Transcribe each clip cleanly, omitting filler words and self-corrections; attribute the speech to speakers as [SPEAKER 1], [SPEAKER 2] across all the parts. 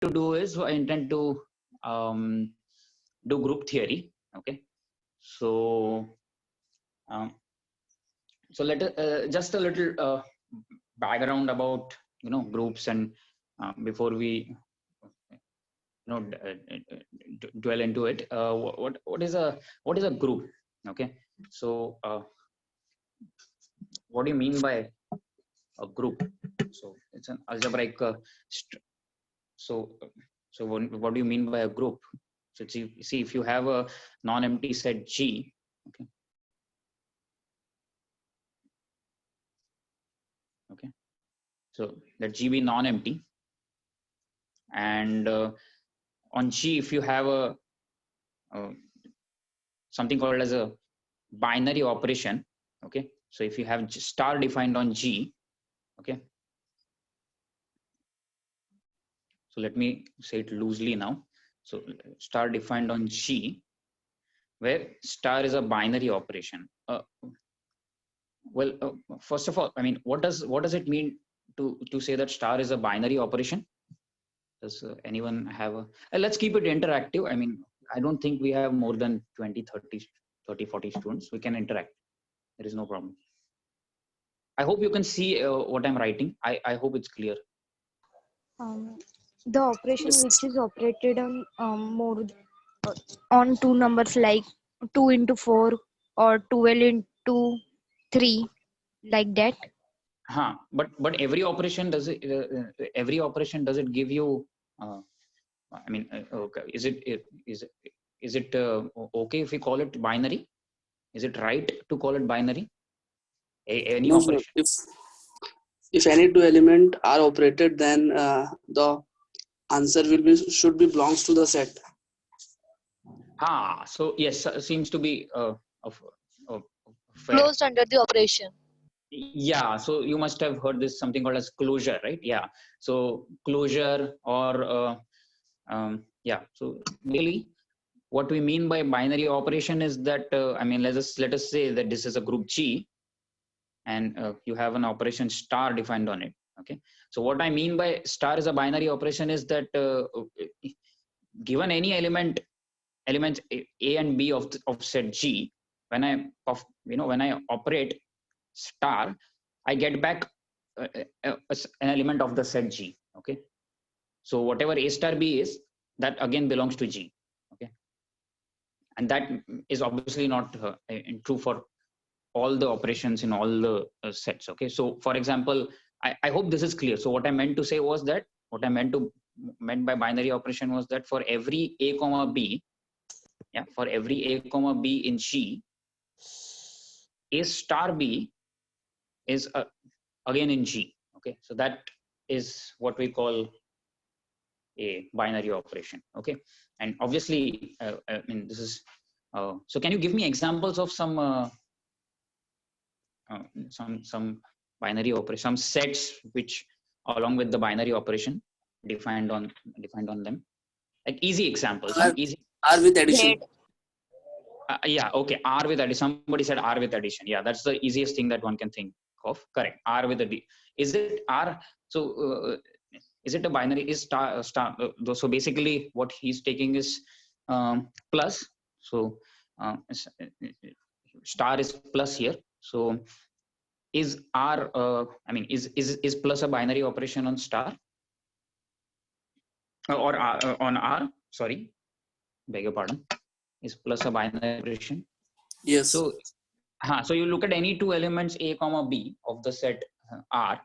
[SPEAKER 1] to do is I intend to do group theory. Okay, so so let just a little background about groups, and before we dwell into it, what is a group? Okay, so what do you mean by a group? So it's an algebraic so what do you mean by a group? So see, if you have a non-empty set G, okay, so let G be non-empty, and on G, if you have a something called as a binary operation, okay, so if you have star defined on G, okay, so let me say it loosely now. So star defined on G, where star is a binary operation. First of all, I mean, what does it mean to say that star is a binary operation? Does anyone have a let's keep it interactive. I mean, I don't think we have more than 20, 30, 40 students. We can interact. There is no problem. I hope you can see what I'm writing. I hope it's clear.
[SPEAKER 2] The operation which is operated on more on two numbers, like 2 into 4 or 12 into 3, like that.
[SPEAKER 1] But every operation does it give you I mean, okay, is it okay if we call it binary? Is it right to call it binary? Any
[SPEAKER 3] No,
[SPEAKER 1] operation?
[SPEAKER 3] If any two elements are operated, then the answer should be belongs to the set.
[SPEAKER 1] So yes, seems to be fair.
[SPEAKER 4] Closed under the operation.
[SPEAKER 1] Yeah, so you must have heard this something called as closure, right? Yeah, so closure or yeah. So really, what we mean by binary operation is that I mean, let us say that this is a group G, and you have an operation star defined on it. Okay, so what I mean by star is a binary operation is that given any elements A and B of set G, when I operate star, I get back an element of the set G. Okay, so whatever A star B is, that again belongs to G. Okay, and that is obviously not true for all the operations in all the sets. Okay, so for example, I hope this is clear. So what I meant to say was that what I meant by binary operation was that for every A comma B, yeah, for every A comma B in G, A star B is again in G. Okay, so that is what we call a binary operation. Okay, and obviously, I mean, this is so. Can you give me examples of some binary operation, some sets which, along with the binary operation, defined on them, like easy examples. Easy.
[SPEAKER 3] R with addition.
[SPEAKER 1] Yeah, okay, R with addition. Somebody said R with addition. Yeah, that's the easiest thing that one can think of. Correct. R with addition. Is it R? So is it a binary? Is star? So basically, what he's taking is plus. So star is plus here. So is R? I mean, is plus a binary operation on star or on R? Sorry, beg your pardon. Is plus a binary operation?
[SPEAKER 3] Yes.
[SPEAKER 1] So you look at any two elements A comma B of the set R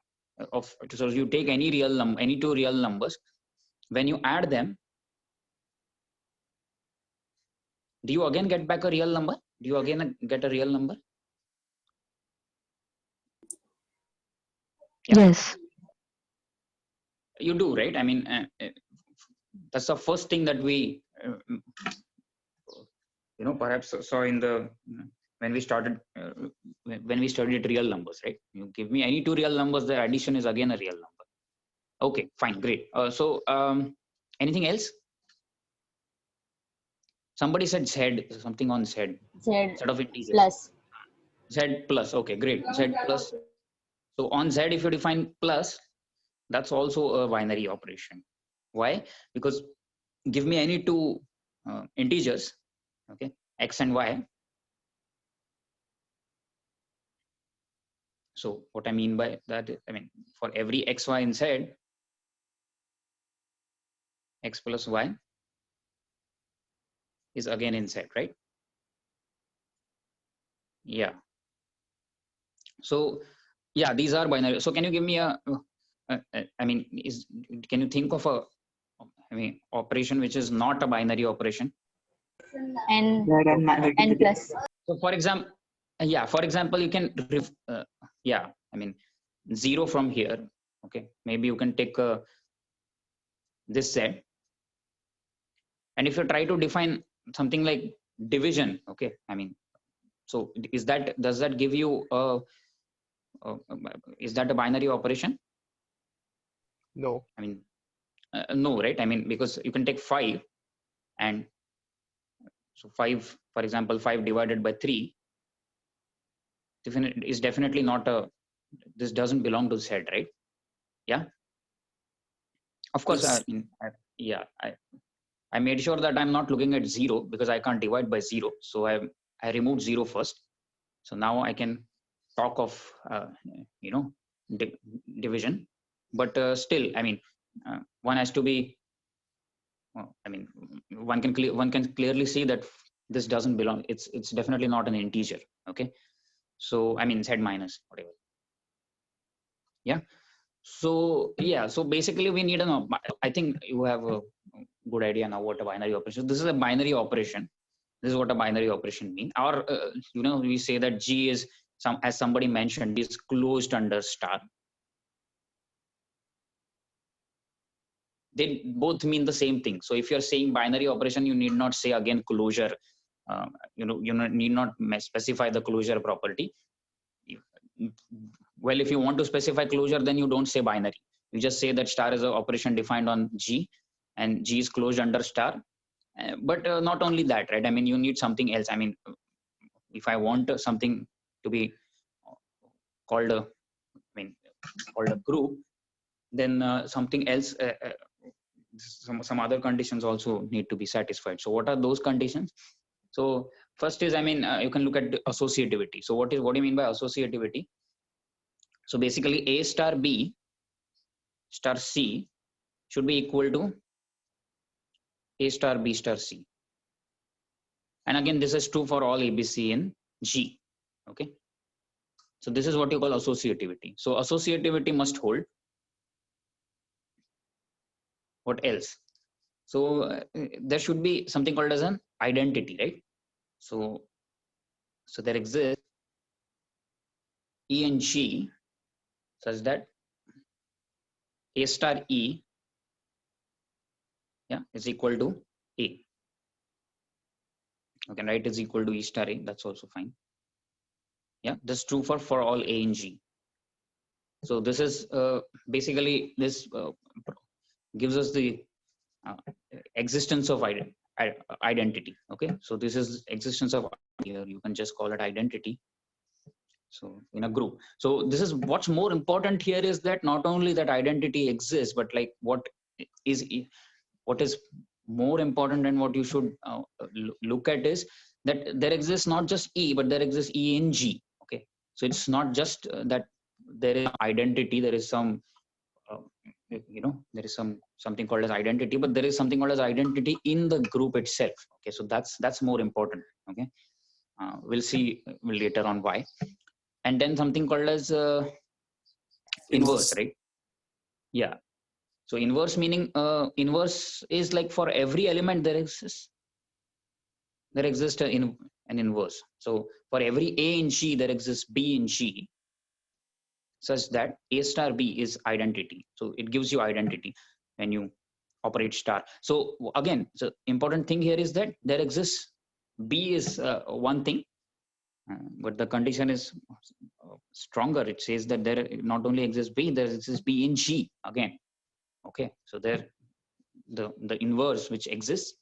[SPEAKER 1] so you take any two real numbers. When you add them, do you again get back a real number? Do you again get a real number?
[SPEAKER 2] Yeah. Yes.
[SPEAKER 1] You do, right? I mean, that's the first thing that we perhaps saw in the when we studied real numbers, right? You give me any two real numbers, the addition is again a real number. Okay, fine, great. So anything else? Somebody said Z, something on Z.
[SPEAKER 4] Z
[SPEAKER 1] set of integers.
[SPEAKER 4] plus.
[SPEAKER 1] Z plus. Okay, great. Z plus. So on Z, if you define plus, that's also a binary operation. Why? Because give me any two integers, okay, x and y. So what I mean by that, I mean, for every x, y inside, x plus y is again inside, right? Yeah. So yeah, these are binary. So can you give me I mean, can you think of a, I mean, operation which is not a binary operation?
[SPEAKER 4] And
[SPEAKER 3] That
[SPEAKER 4] n plus.
[SPEAKER 1] So for example, for example, you can, yeah, I mean, 0 from here. Okay, maybe you can take this z, and if you try to define something like division, okay, I mean, so does that give you is that a binary operation?
[SPEAKER 5] No.
[SPEAKER 1] I mean, no, right? I mean, because you can take 5, and so 5, for example, 5 divided by 3 is definitely not a, this doesn't belong to z, right? Yeah, of course.
[SPEAKER 3] Yes.
[SPEAKER 1] Yeah, I made sure that I'm not looking at 0 because I can't divide by 0. So I removed 0 first. So now I can talk of you know, division, but still, I mean, one has to be. I mean, one can clearly see that this doesn't belong. It's definitely not an integer. Okay, so I mean z minus whatever. Yeah. So yeah, so basically we need an. I think you have a good idea now what a binary operation. This is a binary operation. This is what a binary operation means. Or you know, we say that G is as somebody mentioned, is closed under star. They both mean the same thing. So if you're saying binary operation, you need not say again closure. You know, you need not specify the closure property. Well, if you want to specify closure, then you don't say binary. You just say that star is an operation defined on G, and G is closed under star. But not only that, right? I mean, you need something else. I mean, if I want something to be called a, I mean, called a group, then something else, some other conditions also need to be satisfied. So what are those conditions? So first is, I mean, you can look at associativity. So what do you mean by associativity? So basically, A star B star C should be equal to A star B star C. And again, this is true for all ABC in G. Okay. So this is what you call associativity. So associativity must hold. What else? So there should be something called as an identity, right? So there exists E and G such that A star E, yeah, is equal to A. Okay, right, is equal to E star A. That's also fine. Yeah, this is true for all A and G. So this is basically this gives us the existence of identity. Okay, so this is existence of here. You can just call it identity. So in a group. So this is what's more important here is that not only that identity exists, but like what is more important and what you should look at is that there exists not just E, but there exists E in G. Okay, so it's not just that there is identity. There is some you know, there is something called as identity, but there is something called as identity in the group itself. Okay, so that's more important. Okay, we'll see later on why. And then something called as inverse, right? Yeah. So inverse meaning inverse is like for every element there exists an inverse. So for every A in G there exists B in G, such that A star B is identity. So it gives you identity when you operate star. So again, the important thing here is that there exists B is one thing, but the condition is stronger. It says that there not only exists B, there exists B in G again. Okay, so there the inverse which exists,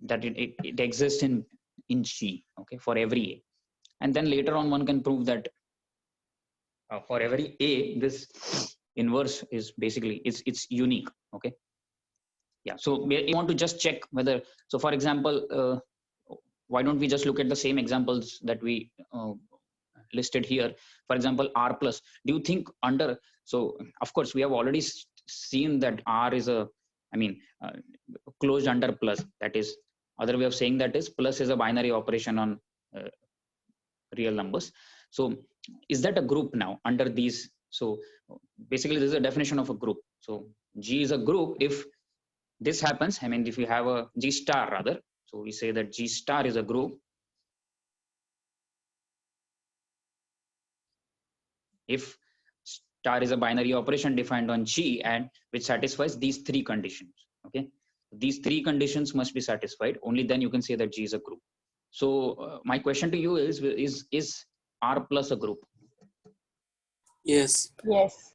[SPEAKER 1] that it exists in G. Okay, for every A, and then later on one can prove that for every A this inverse is basically it's unique. Okay, Yeah, so we want to just check whether, so for example, why don't we just look at the same examples that we listed here? For example, R plus, do you think under, so of course we have already seen that R is a, I mean, closed under plus, that is, other way of saying that is plus is a binary operation on real numbers. So is that a group now under these? So basically this is a definition of a group. So G is a group if this happens. I mean, if you have a G star rather, so we say that G star is a group if star is a binary operation defined on G and which satisfies these three conditions. Okay, these three conditions must be satisfied, only then you can say that G is a group. So my question to you is R plus a group?
[SPEAKER 3] Yes.
[SPEAKER 4] Yes.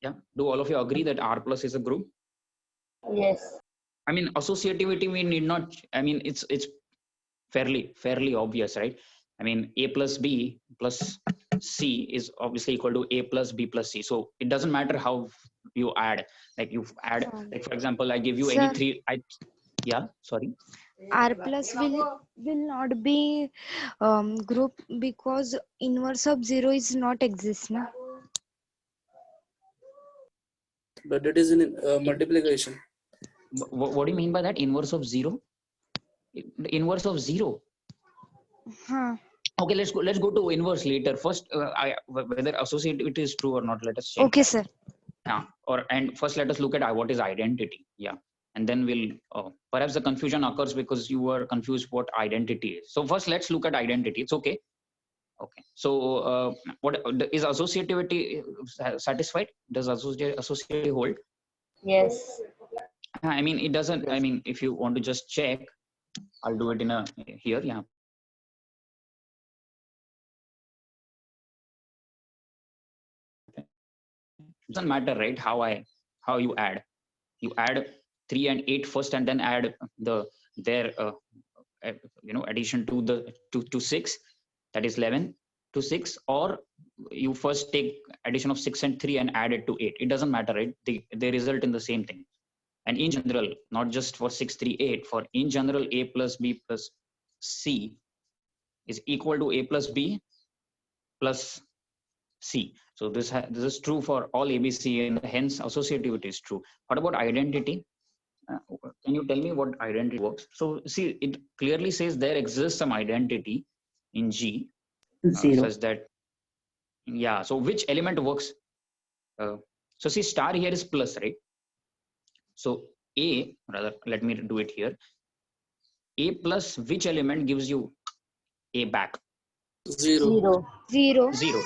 [SPEAKER 1] Yeah, do all of you agree that R plus is a group?
[SPEAKER 4] Yes.
[SPEAKER 1] I mean, associativity we need not, I mean, it's fairly obvious, right? I mean, A plus B plus C is obviously equal to A plus B plus C. So it doesn't matter how you add, like you add, like for example, I give you any
[SPEAKER 2] Sir.
[SPEAKER 1] three, yeah, sorry.
[SPEAKER 2] R plus will not be group because inverse of 0 is not exist na?
[SPEAKER 3] But it is in multiplication.
[SPEAKER 1] What do you mean by that? Inverse of 0? The inverse of 0?
[SPEAKER 2] Huh.
[SPEAKER 1] Okay, let's go to inverse later. First, whether associativity is true or not, let us check.
[SPEAKER 2] Okay, sir.
[SPEAKER 1] Yeah, and first let us look at what is identity. Yeah, and then we'll perhaps the confusion occurs because you were confused what identity is. So first let's look at identity. It's okay. Okay, so what is associativity satisfied? Does associativity hold?
[SPEAKER 4] Yes.
[SPEAKER 1] I mean, it doesn't. I mean, if you want to just check, I'll do it in a here. Yeah. Doesn't matter, right? How you add 3 and 8 first and then add their addition to the to 6, that is 11 to 6, or you first take addition of 6 and 3 and add it to 8. It doesn't matter, right? They result in the same thing. And in general, not just for 6, 3, 8, for in general, A plus B plus C is equal to A plus B plus C. So this is true for all ABC, and hence associativity is true. What about identity? Can you tell me what identity works? So see, it clearly says there exists some identity in G such that, yeah. So which element works? So see, star here is plus, right? So A, rather, let me do it here. A plus which element gives you A back?
[SPEAKER 3] 0.
[SPEAKER 2] 0.
[SPEAKER 1] 0.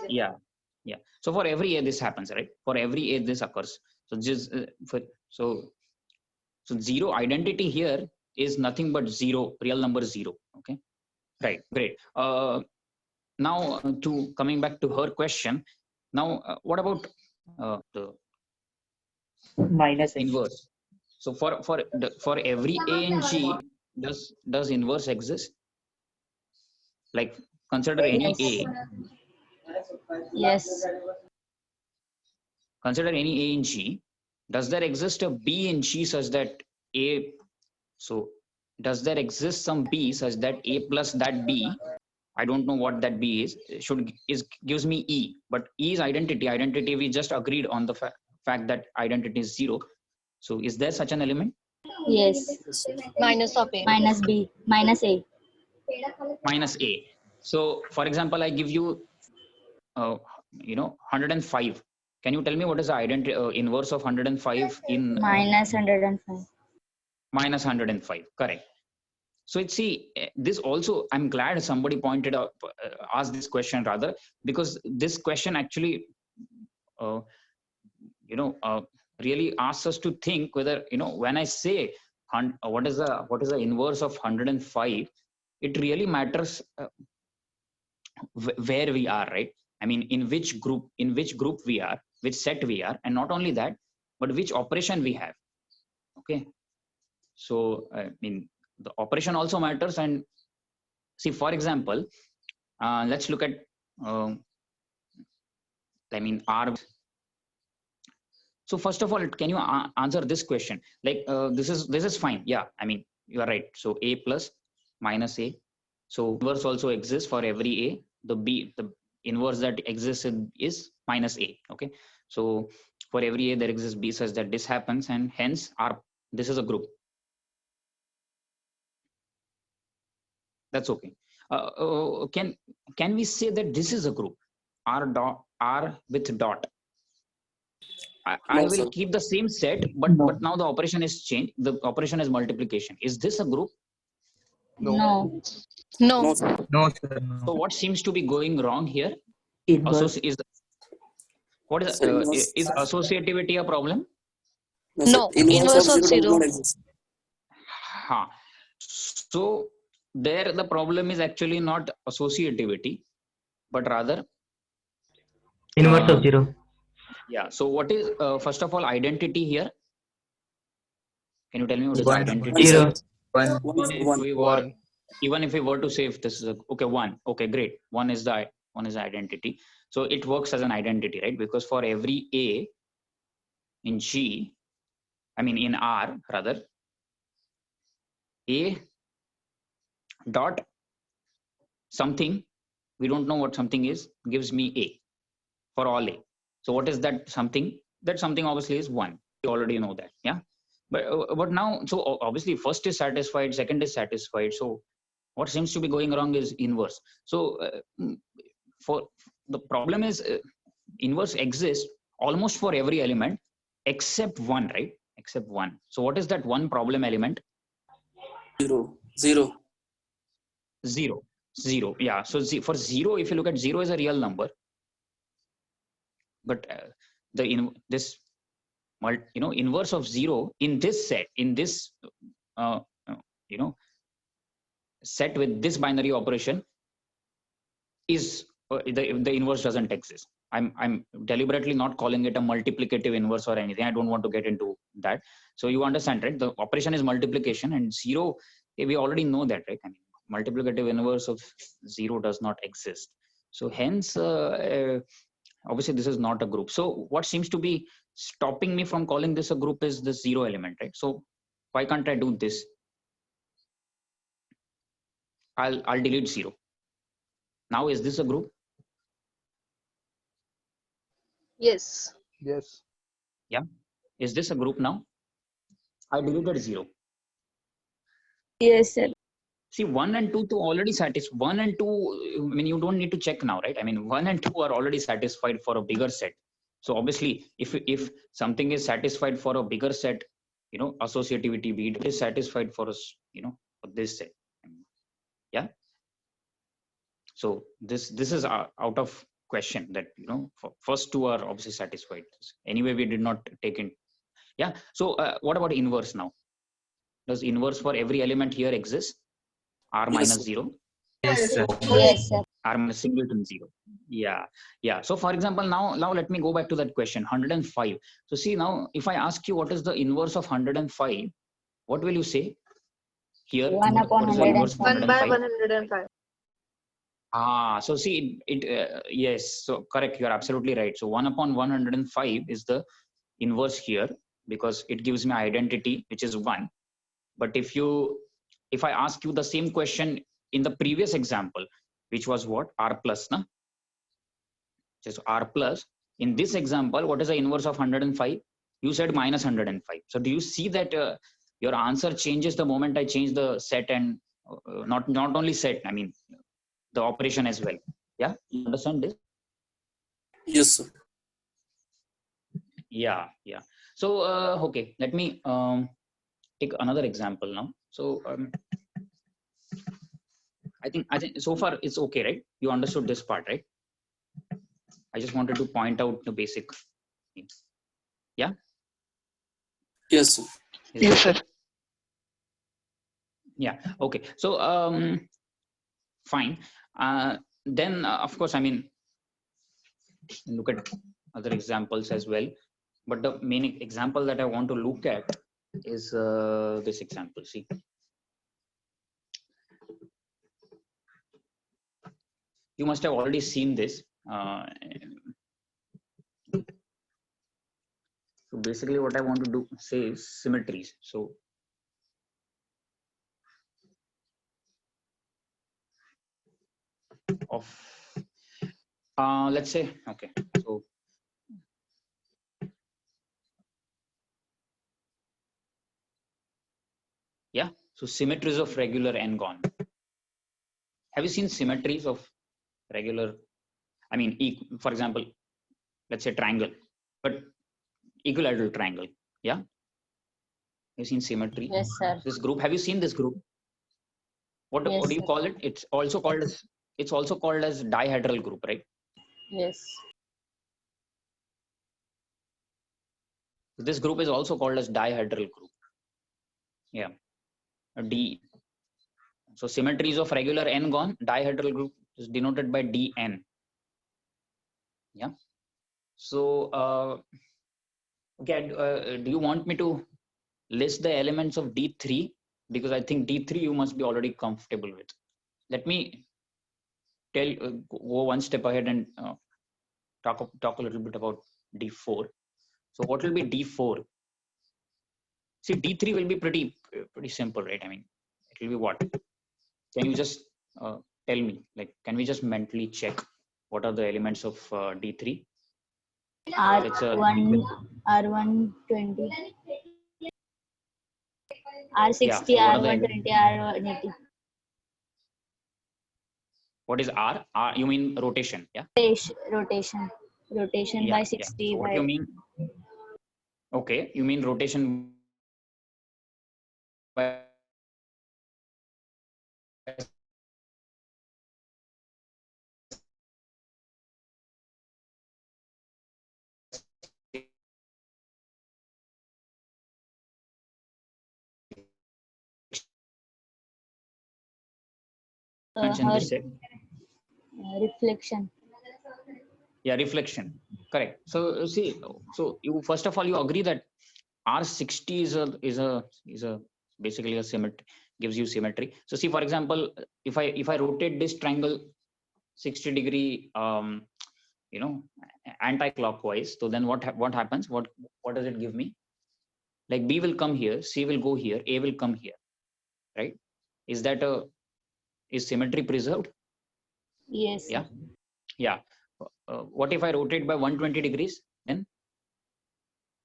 [SPEAKER 1] Yeah. So for every A this happens, right? For every A this occurs. So just so 0 identity here is nothing but 0, real number 0. Okay, right, great. Now to coming back to her question. Now what about the
[SPEAKER 6] minus
[SPEAKER 1] inverse? So for every A in G, does inverse exist? Like consider any
[SPEAKER 4] Yes.
[SPEAKER 1] A.
[SPEAKER 4] Yes.
[SPEAKER 1] Consider any A in G. Does there exist a B in G such that A? So does there exist some B such that A plus that B? I don't know what that B is. Gives me E, but E is identity. Identity we just agreed on the fact that identity is 0. So is there such an element?
[SPEAKER 4] Yes.
[SPEAKER 7] Minus of A.
[SPEAKER 4] Minus B. Minus A.
[SPEAKER 1] Minus A. So for example, I give you 105. Can you tell me what is the identity inverse of 105 in
[SPEAKER 4] Minus 105.
[SPEAKER 1] minus 105? Correct. So see, this also, I'm glad somebody pointed out, asked this question rather, because this question actually really asks us to think whether, when I say what is the inverse of 105, it really matters where we are, right? I mean, in which group we are, which set we are, and not only that, but which operation we have. Okay, so I mean, the operation also matters. And see, for example, let's look at R. So first of all, can you answer this question? Like this is fine. Yeah, I mean you are right. So A plus minus A. So inverse also exists for every A. The inverse that exists is minus A. Okay. So for every A there exists B such that this happens, and hence this is a group. That's okay. Can we say that this is a group? R with dot. I
[SPEAKER 3] No,
[SPEAKER 1] will
[SPEAKER 3] sir.
[SPEAKER 1] keep the same set, but now the operation is changed. The operation is multiplication. Is this a group?
[SPEAKER 5] No.
[SPEAKER 4] No.
[SPEAKER 7] No.
[SPEAKER 3] No, sir.
[SPEAKER 6] No, sir.
[SPEAKER 1] So
[SPEAKER 6] No.
[SPEAKER 1] what seems to be going wrong here?
[SPEAKER 6] Inverse.
[SPEAKER 1] What
[SPEAKER 3] Sir,
[SPEAKER 1] is associativity a problem?
[SPEAKER 3] No, sir.
[SPEAKER 7] No.
[SPEAKER 3] Inverse of
[SPEAKER 7] Inverse of
[SPEAKER 3] 0 does
[SPEAKER 7] zero.
[SPEAKER 3] not exist.
[SPEAKER 1] Ha. So there the problem is actually not associativity, but rather
[SPEAKER 6] Inverse
[SPEAKER 1] uh,
[SPEAKER 6] of 0.
[SPEAKER 1] yeah. So what is first of all identity here? Can you tell me what is
[SPEAKER 6] 1,
[SPEAKER 1] identity?
[SPEAKER 6] 0. 1.
[SPEAKER 3] One.
[SPEAKER 1] Even if we were to say if this is okay, 1, okay, great, one is the identity. So it works as an identity, right? Because for every A in G, I mean in R rather, A dot something, we don't know what something is, gives me A for all A. So what is that something? That something obviously is 1. You already know that, yeah. But now, so obviously first is satisfied, second is satisfied. So what seems to be going wrong is inverse. So for the problem is inverse exists almost for every element except one, right? Except one. So what is that one problem element?
[SPEAKER 3] 0. 0.
[SPEAKER 1] 0. 0. Yeah. So for 0, if you look at 0 is a real number, but this inverse of 0 in this set, in this set with this binary operation is the inverse doesn't exist. I'm deliberately not calling it a multiplicative inverse or anything. I don't want to get into that. So you understand, right? The operation is multiplication, and 0, we already know that, right? I mean, multiplicative inverse of 0 does not exist. So hence, obviously, this is not a group. So what seems to be stopping me from calling this a group is the 0 element, right? So why can't I do this? I'll delete 0. Now is this a group?
[SPEAKER 7] Yes.
[SPEAKER 5] Yes.
[SPEAKER 1] Yeah. Is this a group now? I deleted 0.
[SPEAKER 4] Yes, sir.
[SPEAKER 1] See, 1 and 2 to already satisfied. 1 and 2, I mean, you don't need to check now, right? I mean, 1 and 2 are already satisfied for a bigger set. So obviously, if something is satisfied for a bigger set, associativity B is satisfied for us, for this set. Yeah. So this is out of question that first two are obviously satisfied. Anyway, we did not take in. Yeah. So what about inverse now? Does inverse for every element here exist? R
[SPEAKER 3] Yes,
[SPEAKER 1] minus
[SPEAKER 3] sir.
[SPEAKER 1] 0.
[SPEAKER 6] Yes, sir.
[SPEAKER 4] Yes, sir.
[SPEAKER 1] R minus singleton 0. Yeah. So for example, now let me go back to that question 105. So see, now if I ask you what is the inverse of 105, what will you say here?
[SPEAKER 4] 1 upon
[SPEAKER 1] What is the inverse of
[SPEAKER 7] 1 by
[SPEAKER 1] 105?
[SPEAKER 7] 105.
[SPEAKER 1] So see yes, so correct, you are absolutely right. So 1 upon 105 is the inverse here because it gives me identity which is 1. But if I ask you the same question in the previous example, which was what? R plus, na? Just R plus. In this example, what is the inverse of 105? You said minus 105. So do you see that your answer changes the moment I change the set and not only set, I mean the operation as well. Yeah, you understand this?
[SPEAKER 3] Yes, sir.
[SPEAKER 1] Yeah. So okay, let me take another example now. So I think so far it's okay, right? You understood this part, right? I just wanted to point out the basic things. Yeah.
[SPEAKER 3] Yes, sir.
[SPEAKER 1] Yes, sir. Yeah. Okay. So fine. Then of course, I mean, look at other examples as well. But the main example that I want to look at is this example. See. You must have already seen this. So basically what I want to do say is symmetries. So of let's say, okay, so yeah, so symmetries of regular n-gon. Have you seen symmetries of regular, I mean, for example, let's say triangle, but equilateral triangle. Yeah, you've seen symmetry.
[SPEAKER 4] Yes, sir.
[SPEAKER 1] This group, have you seen this group? What
[SPEAKER 4] Yes,
[SPEAKER 1] do you
[SPEAKER 4] sir.
[SPEAKER 1] call it? It's also called as dihedral group, right?
[SPEAKER 4] Yes.
[SPEAKER 1] This group is also called as dihedral group. Yeah, a D. So symmetries of regular n-gon, dihedral group is denoted by Dn. Yeah. So okay, do you want me to list the elements of D3? Because I think D3 you must be already comfortable with. Let me go one step ahead and talk a little bit about D4. So what will be D4? See, D3 will be pretty simple, right? I mean, it will be what? Can you just tell me? Like, can we just mentally check what are the elements of D3?
[SPEAKER 4] R1, R120, R60,
[SPEAKER 1] Yeah. So what are the
[SPEAKER 4] R120, R180.
[SPEAKER 1] what is R? R, you mean rotation? Yeah.
[SPEAKER 4] Rotation
[SPEAKER 1] Yeah.
[SPEAKER 4] by
[SPEAKER 1] Yeah.
[SPEAKER 4] 60
[SPEAKER 1] So what
[SPEAKER 4] by
[SPEAKER 1] you mean? Okay, you mean rotation by mention
[SPEAKER 4] her
[SPEAKER 1] this set.
[SPEAKER 4] reflection.
[SPEAKER 1] Yeah, reflection. Correct. So see, so you first of all you agree that R60 is a basically a symmetry, gives you symmetry. So see, for example, if I rotate this triangle 60-degree anti-clockwise, so then what happens? What does it give me? Like B will come here, C will go here, A will come here, right? Is that a is symmetry preserved?
[SPEAKER 4] Yes, sir.
[SPEAKER 1] Yeah. Yeah. What if I rotate by 120 degrees? Then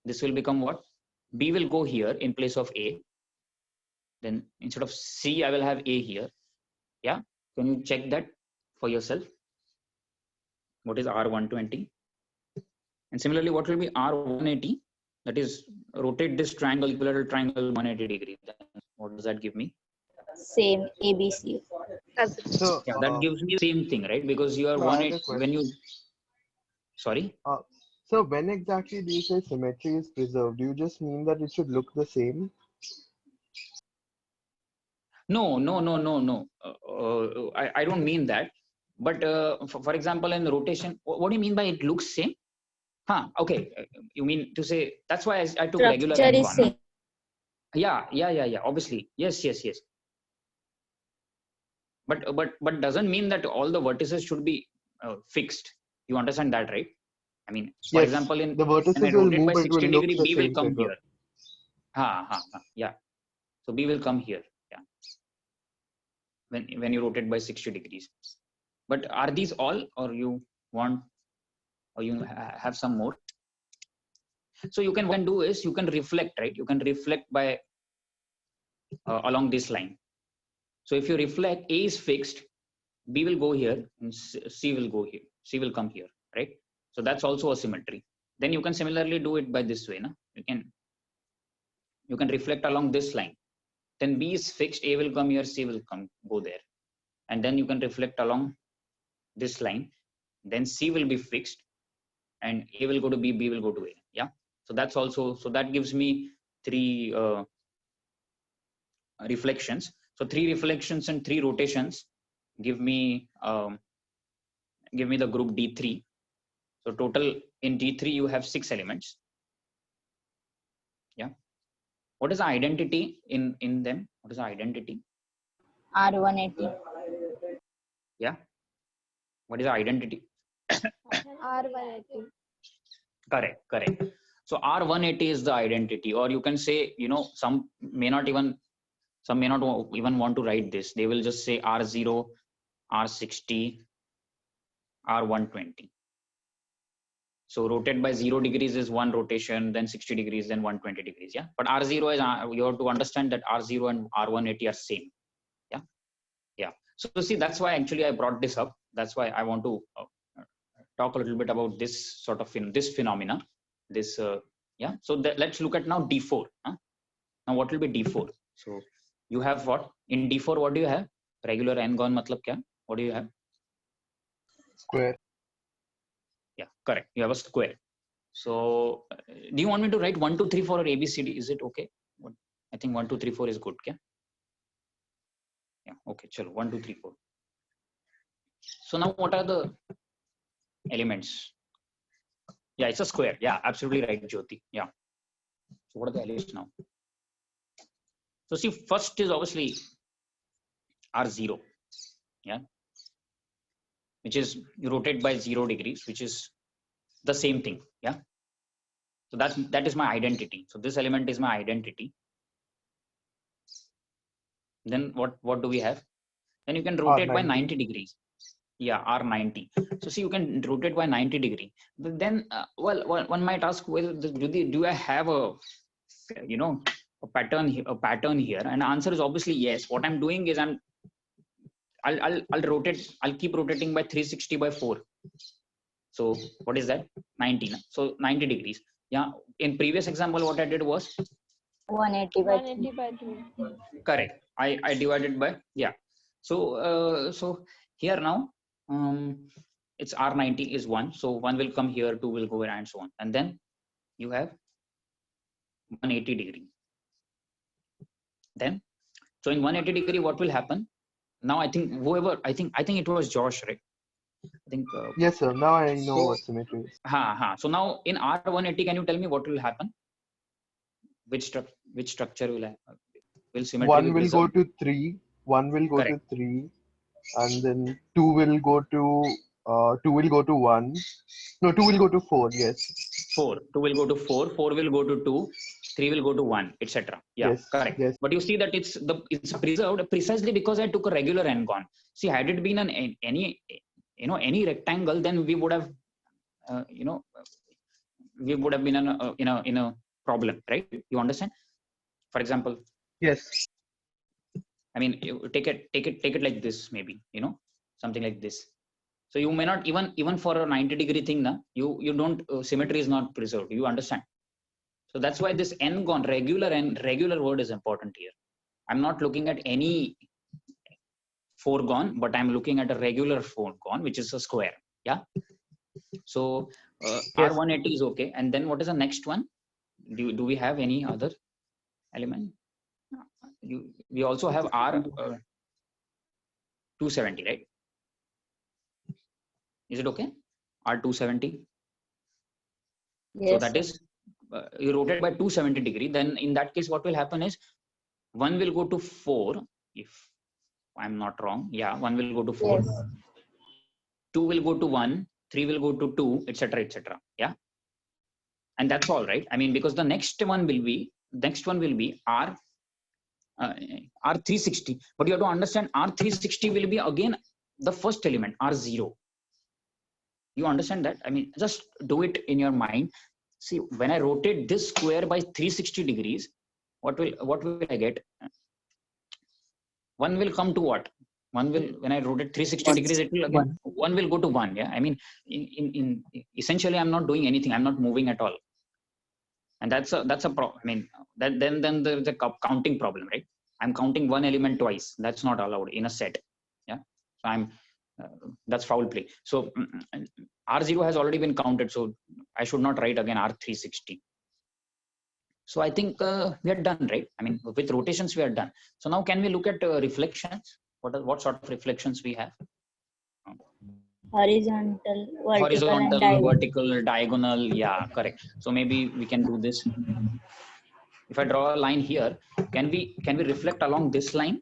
[SPEAKER 1] this will become what? B will go here in place of A. Then instead of C, I will have A here. Yeah. Can you check that for yourself? What is R120? And similarly, what will be R180? That is, rotate this triangle, equilateral triangle 180 degrees. Then what does that give me?
[SPEAKER 4] Same ABC.
[SPEAKER 7] As it is.
[SPEAKER 5] So,
[SPEAKER 1] Yeah, that gives me the same thing, right? Because you are
[SPEAKER 5] so I have a
[SPEAKER 1] 180 when you.
[SPEAKER 5] question.
[SPEAKER 1] Sorry.
[SPEAKER 5] So when exactly do you say symmetry is preserved? Do you just mean that it should look the same?
[SPEAKER 1] No. I don't mean that. But for example, in rotation, what do you mean by it looks same? Huh, okay. You mean to say that's why I took regular
[SPEAKER 4] Structure is
[SPEAKER 1] n-gon, no?
[SPEAKER 4] same.
[SPEAKER 1] Yeah. Obviously, yes. But doesn't mean that all the vertices should be fixed. You understand that, right? I mean, for
[SPEAKER 5] Yes,
[SPEAKER 1] example,
[SPEAKER 5] the
[SPEAKER 1] when I
[SPEAKER 5] vertices will
[SPEAKER 1] rotate
[SPEAKER 5] move,
[SPEAKER 1] by
[SPEAKER 5] but it will
[SPEAKER 1] 60
[SPEAKER 5] look
[SPEAKER 1] degree,
[SPEAKER 5] the
[SPEAKER 1] B will
[SPEAKER 5] same
[SPEAKER 1] come
[SPEAKER 5] figure.
[SPEAKER 1] here. Yeah. So B will come here. Yeah. When you rotate by 60 degrees. But are these all, or you want, or you have some more? So you can do is you can reflect, right? You can reflect by along this line. So if you reflect, A is fixed, B will go here, and C will go here. C will come here, right? So that's also a symmetry. Then you can similarly do it by this way, no? You can reflect along this line. Then B is fixed, A will come here, C will go there, and then you can reflect along this line. Then C will be fixed, and A will go to B, B will go to A. Yeah. So that's also, so that gives me three reflections. So 3 reflections and 3 rotations give me the group D3. So total in D3 you have 6 elements. Yeah. What is the identity in them? What is the identity?
[SPEAKER 4] R180.
[SPEAKER 1] Yeah. What is the identity?
[SPEAKER 2] R180.
[SPEAKER 1] Correct. So R180 is the identity, or you can say, some may not even want to write this. They will just say R0, R60, R120. So rotate by 0 degrees is one rotation, then 60 degrees, then 120 degrees. Yeah. But R0 is, you have to understand that R0 and R180 are same. Yeah. Yeah. So see, that's why actually I brought this up. That's why I want to talk a little bit about this sort of this phenomena. This, yeah. So let's look at now D4. Now what will be D4? So you have what? In D4, what do you have? Regular n-gon matlab kya? What do you have?
[SPEAKER 5] Square.
[SPEAKER 1] Yeah, correct. You have a square. So do you want me to write 1, 2, 3, 4 or ABCD? Is it okay? I think 1, 2, 3, 4 is good. Yeah. Yeah. Okay. Chalo. 1, 2, 3, 4. So now what are the elements? Yeah, it's a square. Yeah, absolutely right, Jyoti. Yeah. So what are the elements now? So see, first is obviously R0. Yeah. Which is you rotate by 0 degrees, which is the same thing. Yeah. So that is my identity. So this element is my identity. Then what do we have? Then you can rotate by 90 degrees. Yeah, R90. So see, you can rotate by 90 degree. But then, well, one might ask, well, do I have a pattern here? And the answer is obviously yes. What I'm doing is I'll rotate. I'll keep rotating by 360 by 4. So what is that? 90. So 90 degrees. Yeah. In previous example, what I did was
[SPEAKER 4] 180 by 3.
[SPEAKER 7] 180 by 3.
[SPEAKER 1] Correct. I divided by, yeah. So so here now, it's R90 is 1. So 1 will come here, 2 will go here, and so on. And then you have 180 degree. Then, so in 180 degree, what will happen? Now I think I think it was Josh, right? I think.
[SPEAKER 5] Yes, sir. Now I know what symmetry is.
[SPEAKER 1] So now in R180, can you tell me what will happen? Which structure will symmetry?
[SPEAKER 5] One will go to 3. One will go to 3, and then 2 will go to 1. No, 2 will go to 4. Yes.
[SPEAKER 1] 4. 2 will go to 4. 4 will go to 2. 3 will go to 1, etc. Yeah,
[SPEAKER 5] yes,
[SPEAKER 1] correct.
[SPEAKER 5] Yes.
[SPEAKER 1] But you see that it's preserved precisely because I took a regular n-gon. See, had it been any rectangle, then we would have been in a problem, right? You understand? For example.
[SPEAKER 5] Yes.
[SPEAKER 1] I mean, you take it like this, maybe, something like this. So you may not even for a 90 degree thing, you don't symmetry is not preserved. You understand? So that's why this n-gon, regular word is important here. I'm not looking at any foregone, but I'm looking at a regular foregone, which is a square. Yeah. So
[SPEAKER 5] Yes.
[SPEAKER 1] R180 is okay. And then what is the next one? Do we have any other element? We also have R270, right? Is it okay? R270.
[SPEAKER 4] Yes.
[SPEAKER 1] So that is you rotate by 270 degree. Then in that case, what will happen is 1 will go to 4, if I'm not wrong. Yeah, 1 will go to 4.
[SPEAKER 4] Yes.
[SPEAKER 1] 2 will go to 1. 3 will go to 2, etc., etc. Yeah. And that's all, right? I mean, because the next one will be R360. But you have to understand R360 will be again the first element, R0. You understand that? I mean, just do it in your mind. See, when I rotate this square by 360 degrees, what will I get? 1 will come to what? 1 will, when I rotate 360 degrees, it will again 1 will go to 1. Yeah. I mean, in essentially, I'm not doing anything. I'm not moving at all. And that's a problem. I mean, then there's a counting problem, right? I'm counting one element twice. That's not allowed in a set. Yeah. So that's foul play. So R0 has already been counted. So I should not write again R360. So I think we are done, right? I mean, with rotations, we are done. So now can we look at reflections? What sort of reflections we have?
[SPEAKER 4] Horizontal, vertical,
[SPEAKER 1] vertical, diagonal. Yeah, correct. So maybe we can do this. If I draw a line here, can we reflect along this line?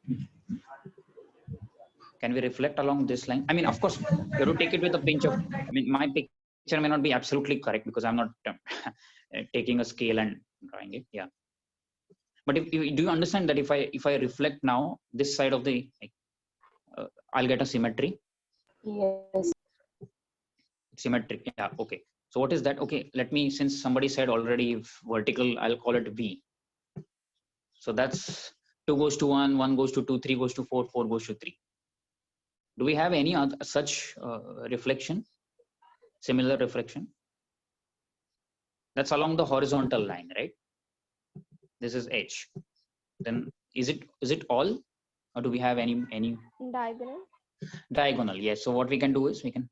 [SPEAKER 1] Can we reflect along this line? I mean, of course, you have to take it with a pinch of. I mean, my picture may not be absolutely correct because I'm not taking a scale and drawing it. Yeah. But if do you understand that if I reflect now this side of the, I'll get a symmetry.
[SPEAKER 4] Yes.
[SPEAKER 1] Symmetric. Yeah. Okay. So what is that? Okay. Let me, since somebody said already vertical, I'll call it V. So that's 2 goes to 1, 1 goes to 2, 3 goes to 4, 4 goes to 3. Do we have any other such reflection? Similar reflection? That's along the horizontal line, right? This is H. Then is it all, or do we have any
[SPEAKER 2] Diagonal.
[SPEAKER 1] diagonal? Yes. So what we can do is we can,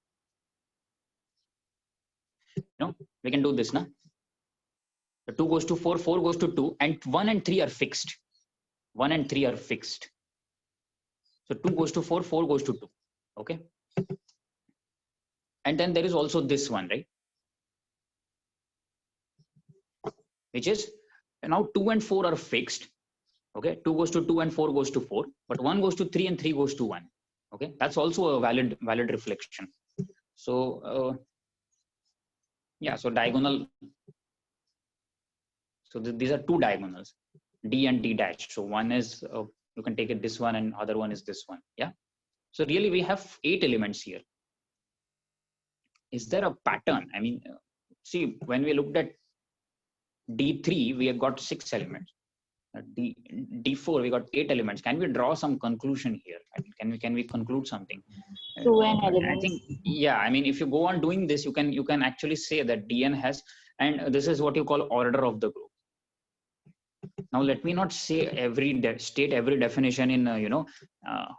[SPEAKER 1] we can do this now. The 2 goes to 4, 4 goes to 2, and 1 and 3 are fixed. 1 and 3 are fixed. So 2 goes to 4, 4 goes to 2. Okay. And then there is also this one, right? Which is, now 2 and 4 are fixed. Okay. 2 goes to 2 and 4 goes to 4. But 1 goes to 3 and 3 goes to 1. Okay. That's also a valid reflection. So, yeah. So diagonal. So these are two diagonals, D and D dash. So one is, you can take it this one, and other one is this one. Yeah. So really we have 8 elements here. Is there a pattern? I mean, see, when we looked at D3, we have got 6 elements. D4, we got 8 elements. Can we draw some conclusion here? I mean, can we conclude something?
[SPEAKER 4] 2n elements.
[SPEAKER 1] I think, yeah. I mean, if you go on doing this, you can actually say that Dn has, and this is what you call order of the group. Now let me not say state every definition in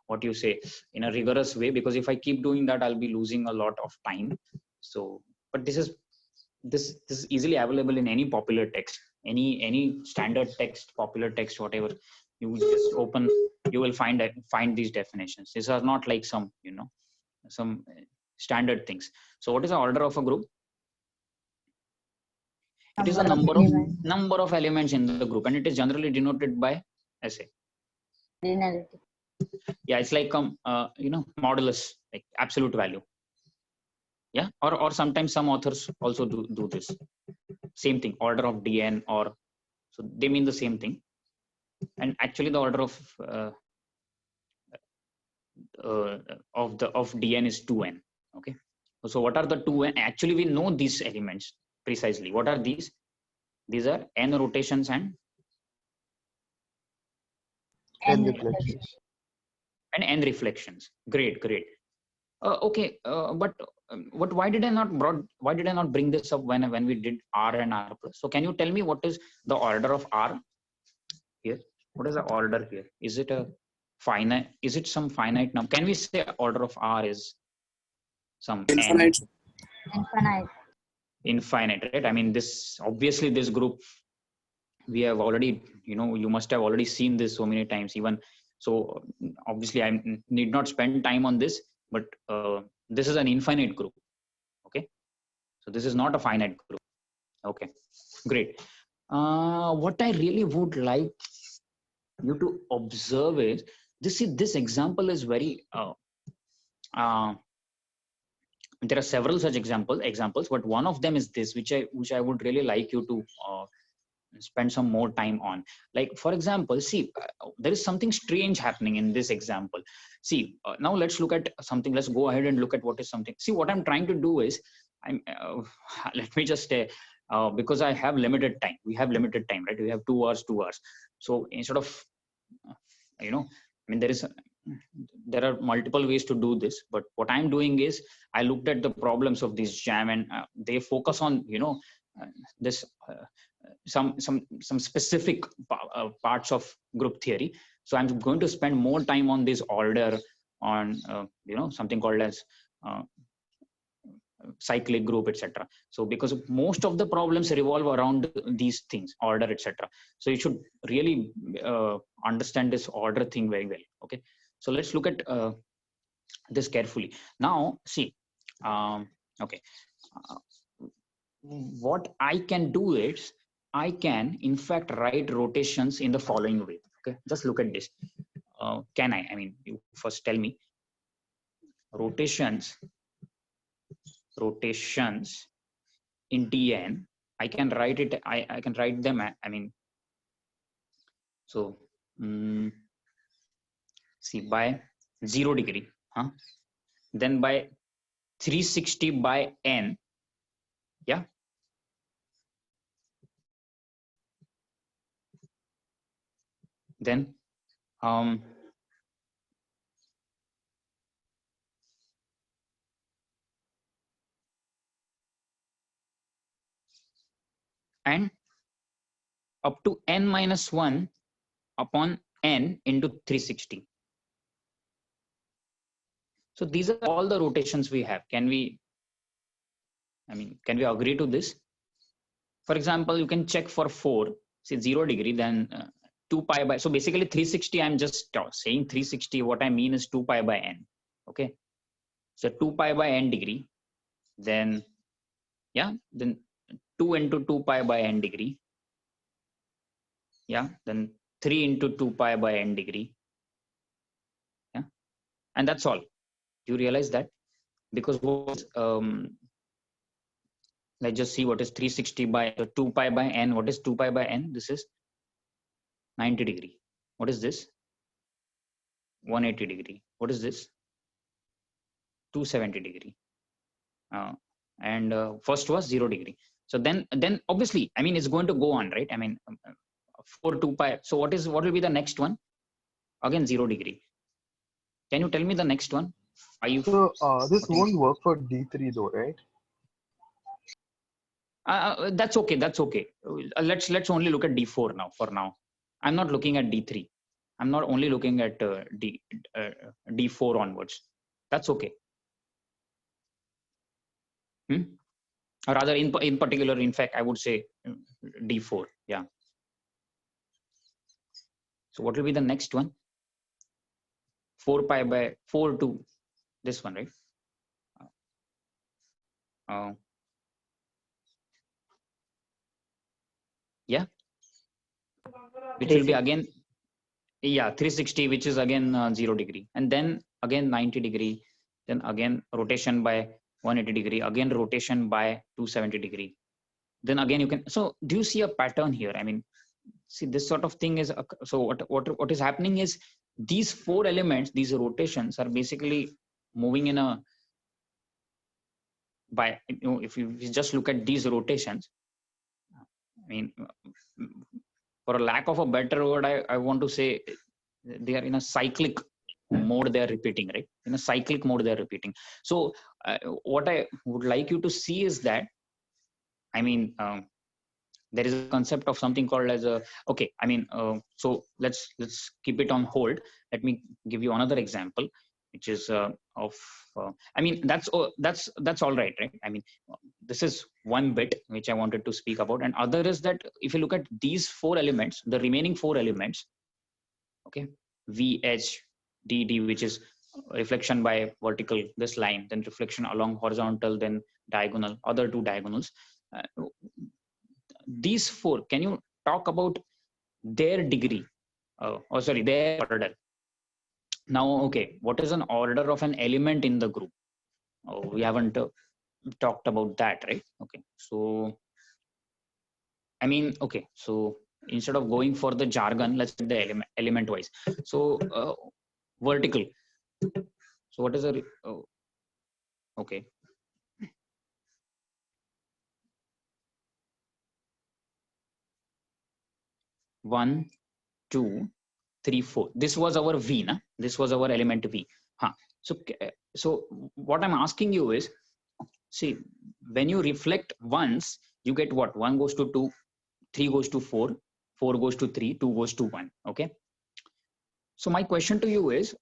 [SPEAKER 1] what you say in a rigorous way, because if I keep doing that, I'll be losing a lot of time. So, but this is easily available in any popular text, any standard text, popular text, whatever. You just open, you will find these definitions. These are not like some some standard things. So what is the order of a group? It is a number of elements in the group, and it is generally denoted by SA.
[SPEAKER 4] Linearity.
[SPEAKER 1] Yeah, it's like modulus, like absolute value. Yeah, or sometimes some authors also do this same thing, order of Dn, or so they mean the same thing. And actually, the order of Dn is 2n. Okay, so what are the 2n? Actually, we know these elements precisely. What are these? These are n rotations and
[SPEAKER 5] n reflections.
[SPEAKER 1] And n reflections. Great. Okay, but why did I not bring this up when we did R and R plus? So can you tell me what is the order of R here? What is the order here? Is it a finite? Is it some finite number? Can we say order of R is some
[SPEAKER 3] Infinite.
[SPEAKER 1] Infinite, right? I mean, this obviously this group we have already, you must have already seen this so many times. Even so, obviously I need not spend time on this, but this is an infinite group. Okay, so this is not a finite group. Okay, great. What I really would like you to observe is this example is very there are several such examples, but one of them is this, which I would really like you to spend some more time on. Like, for example, see, there is something strange happening in this example. See, now let's look at something. Let's go ahead and look at what is something. See, what I'm trying to do is, let me just say, because I have limited time. We have limited time, right? We have 2 hours. So instead of, I mean, there are multiple ways to do this, but what I'm doing is I looked at the problems of this jam, and they focus on this some specific parts of group theory. So I'm going to spend more time on this order, on something called as cyclic group, etc. So because most of the problems revolve around these things, order, etc. So you should really understand this order thing very well. Okay, so let's look at this carefully. Now see, okay, what I can do is I can in fact write rotations in the following way. Okay, just look at this. Can I mean, you first tell me rotations in Dn I can write it. I can write them. I mean, so see, by 0 degree, huh? Then by 360 by n, yeah. Then and up to n minus 1 upon n into 360. So these are all the rotations we have. Can we, I mean, can we agree to this? For example, you can check for 4, say 0 degree, then 2 pi by, so basically 360, I'm just saying 360, what I mean is 2 pi by n, okay? So 2 pi by n degree, then, yeah, then 2 into 2 pi by n degree, yeah, then 3 into 2 pi by n degree, yeah, and that's all. Do you realize that? Because let's just see what is 360 by 2 pi by n. What is 2 pi by n? This is 90 degree. What is this? 180 degree. What is this? 270 degree. And first was 0 degree. So then obviously, I mean, it's going to go on, right? I mean, 4 2 pi. So what will be the next one? Again 0 degree. Can you tell me the next one?
[SPEAKER 5] So this won't work for D3 though, right?
[SPEAKER 1] That's okay. That's okay. Let's only look at D4 now. For now, I'm not looking at D3. I'm not only looking at D4 onwards. That's okay. Or rather, in particular, in fact, I would say D4. Yeah. So what will be the next one? 4 pi by 4 to this one, right? Yeah, which will be again, yeah, 360, which is again 0 degree, and then again 90 degree, then again rotation by 180 degree, again rotation by 270 degree. Then again you can, so do you see a pattern here? I mean, see, this sort of thing is, so what is happening is these 4 elements, these rotations are basically moving in a, by, you know, if you just look at these rotations, I mean, for a lack of a better word, I want to say they are in a cyclic mode. They are repeating, right? In a cyclic mode, they are repeating. So what I would like you to see is that, I mean, there is a concept of something called as a, okay, I mean, so let's keep it on hold. Let me give you another example, which is of, I mean, that's all right, right? I mean, this is one bit which I wanted to speak about, and other is that if you look at these 4 elements, the remaining 4 elements, okay, VH, DD, which is reflection by vertical, this line, then reflection along horizontal, then diagonal, other 2 diagonals. These 4, can you talk about their degree? Or sorry, their order. Now, okay, what is an order of an element in the group? We haven't talked about that, right? Okay, so I mean, okay, so instead of going for the jargon, let's take the element wise. So vertical. So what is a okay? 1, 2, 3, 4. This was our V, na? This was our element V. Huh. So what I'm asking you is, see, when you reflect once, you get what? 1 goes to 2, 3 goes to 4, 4 goes to 3, 2 goes to 1. Okay. So my question to you is,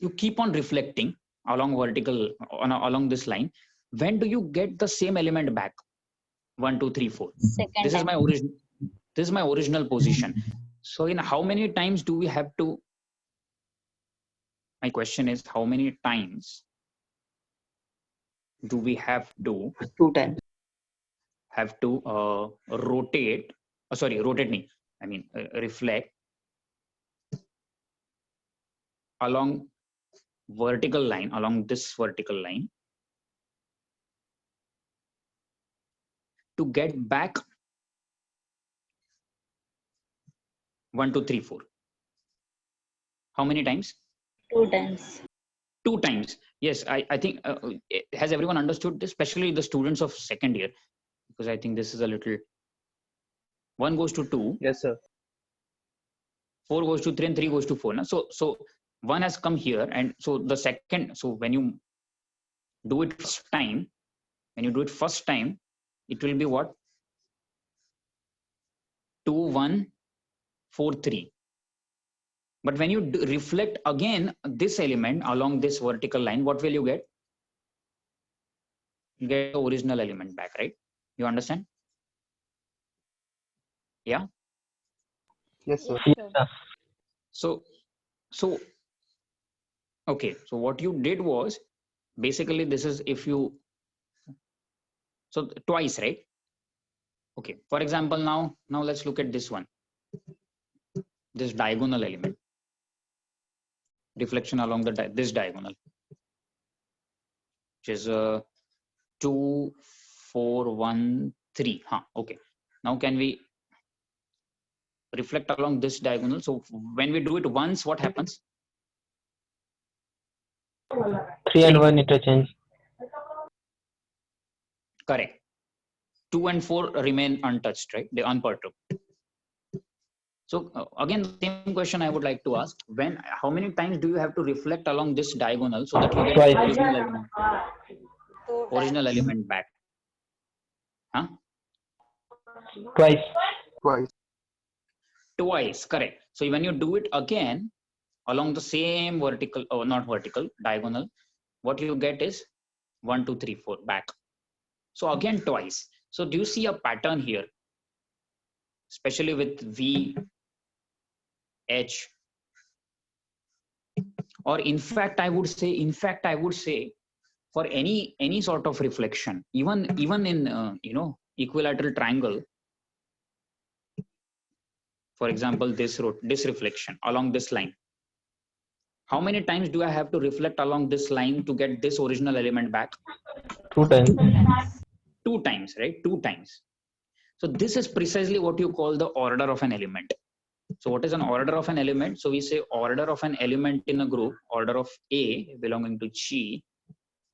[SPEAKER 1] you keep on reflecting along vertical, along this line. When do you get the same element back? 1, 2, 3, 4. This is my original. This is my original position. So in how many times do we have to, my question is, how many times do we have to
[SPEAKER 6] 2 times.
[SPEAKER 1] Have to rotate, rotate me, I mean reflect along vertical line, along this vertical line, to get back 1, 2, 3, 4. How many times?
[SPEAKER 4] 2 times.
[SPEAKER 1] 2 times. Yes, I think, has everyone understood this? Especially the students of second year, because I think this is a little, 1 goes to 2,
[SPEAKER 5] Yes, sir.
[SPEAKER 1] 4 goes to 3, and 3 goes to 4. Na? So 1 has come here, and so the second, so when you do it first time, it will be what? 2, 1, 4, 3. But when you reflect again this element along this vertical line, what will you get? You get the original element back, right? You understand? Yeah.
[SPEAKER 5] Yes, sir.
[SPEAKER 6] Yes, sir.
[SPEAKER 1] So okay. So what you did was basically this is if you, so twice, right? Okay. For example, now let's look at this one. This diagonal element, reflection along the this diagonal, which is 2, 4, 1, 3. Okay. Now can we reflect along this diagonal? So when we do it once, what happens?
[SPEAKER 6] 3 and 1 interchange.
[SPEAKER 1] Correct. 2 and 4 remain untouched, right? They unperturbed. So again, the same question I would like to ask: how many times do you have to reflect along this diagonal so that you get
[SPEAKER 6] Twice.
[SPEAKER 1] the original element back? Huh?
[SPEAKER 6] Twice.
[SPEAKER 5] Twice.
[SPEAKER 1] Twice, correct. So when you do it again along the same vertical, or not vertical, diagonal, what you get is 1, 2, 3, 4 back. So again twice. So do you see a pattern here, especially with V, H, or in fact I would say for any sort of reflection, even in equilateral triangle, for example this reflection along this line, how many times do I have to reflect along this line to get this original element back?
[SPEAKER 6] 2 times.
[SPEAKER 1] 2 times, right? 2 times. So this is precisely what you call the order of an element. So what is an order of an element? So we say order of an element in a group, order of A belonging to G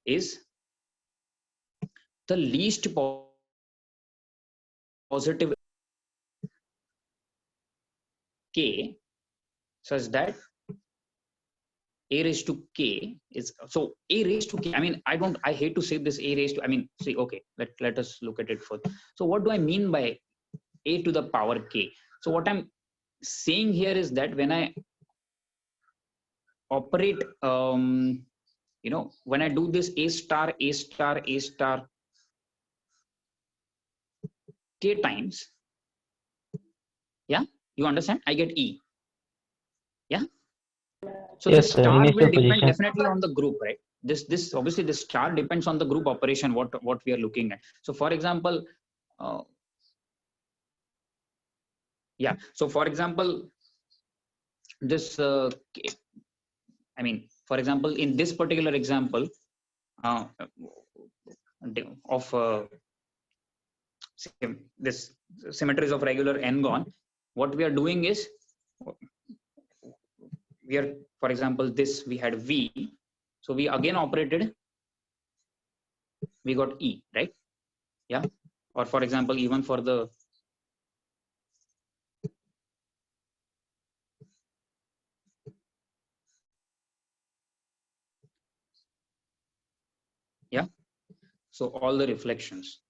[SPEAKER 1] is the least positive K, such that A raised to K is, so A raised to K, I hate to say this A raised to, see, okay, let us look at it further. So what do I mean by A to the power K? So what I'm saying here is that when I operate, when I do this A star K times, yeah, you understand? I get E. Yeah. So
[SPEAKER 6] Yes,
[SPEAKER 1] the
[SPEAKER 6] sir.
[SPEAKER 1] star
[SPEAKER 6] Initial
[SPEAKER 1] will depend
[SPEAKER 6] position.
[SPEAKER 1] definitely on the group, right? This obviously the star depends on the group operation, what we are looking at. So for example, so for example, this for example, in this particular example of this symmetries of regular n-gon, what we are doing is we are, for example, this we had V, so we again operated, we got E, right? Yeah. Or for example, even for the so all the reflections.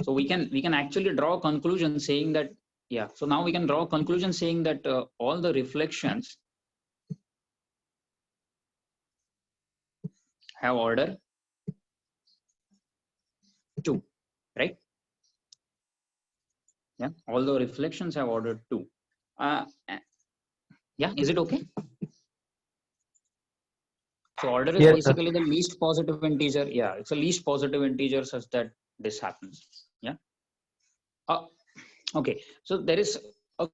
[SPEAKER 1] So we can actually draw a conclusion saying that, so now we can draw a conclusion saying that all the reflections have order 2, right? Yeah, all the reflections have order 2. Yeah, is it okay? So order is basically the least positive integer. Yeah, it's a least positive integer such that this happens. Yeah. Okay, so there is a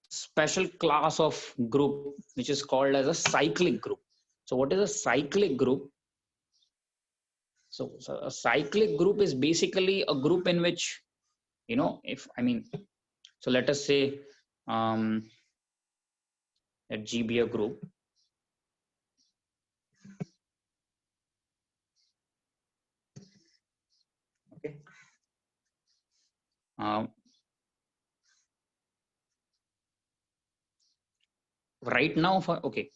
[SPEAKER 1] special class of group which is called as a cyclic group. So what is a cyclic group? So a cyclic group is basically a group in which, So let us say let G be a group. Okay. Right now for okay.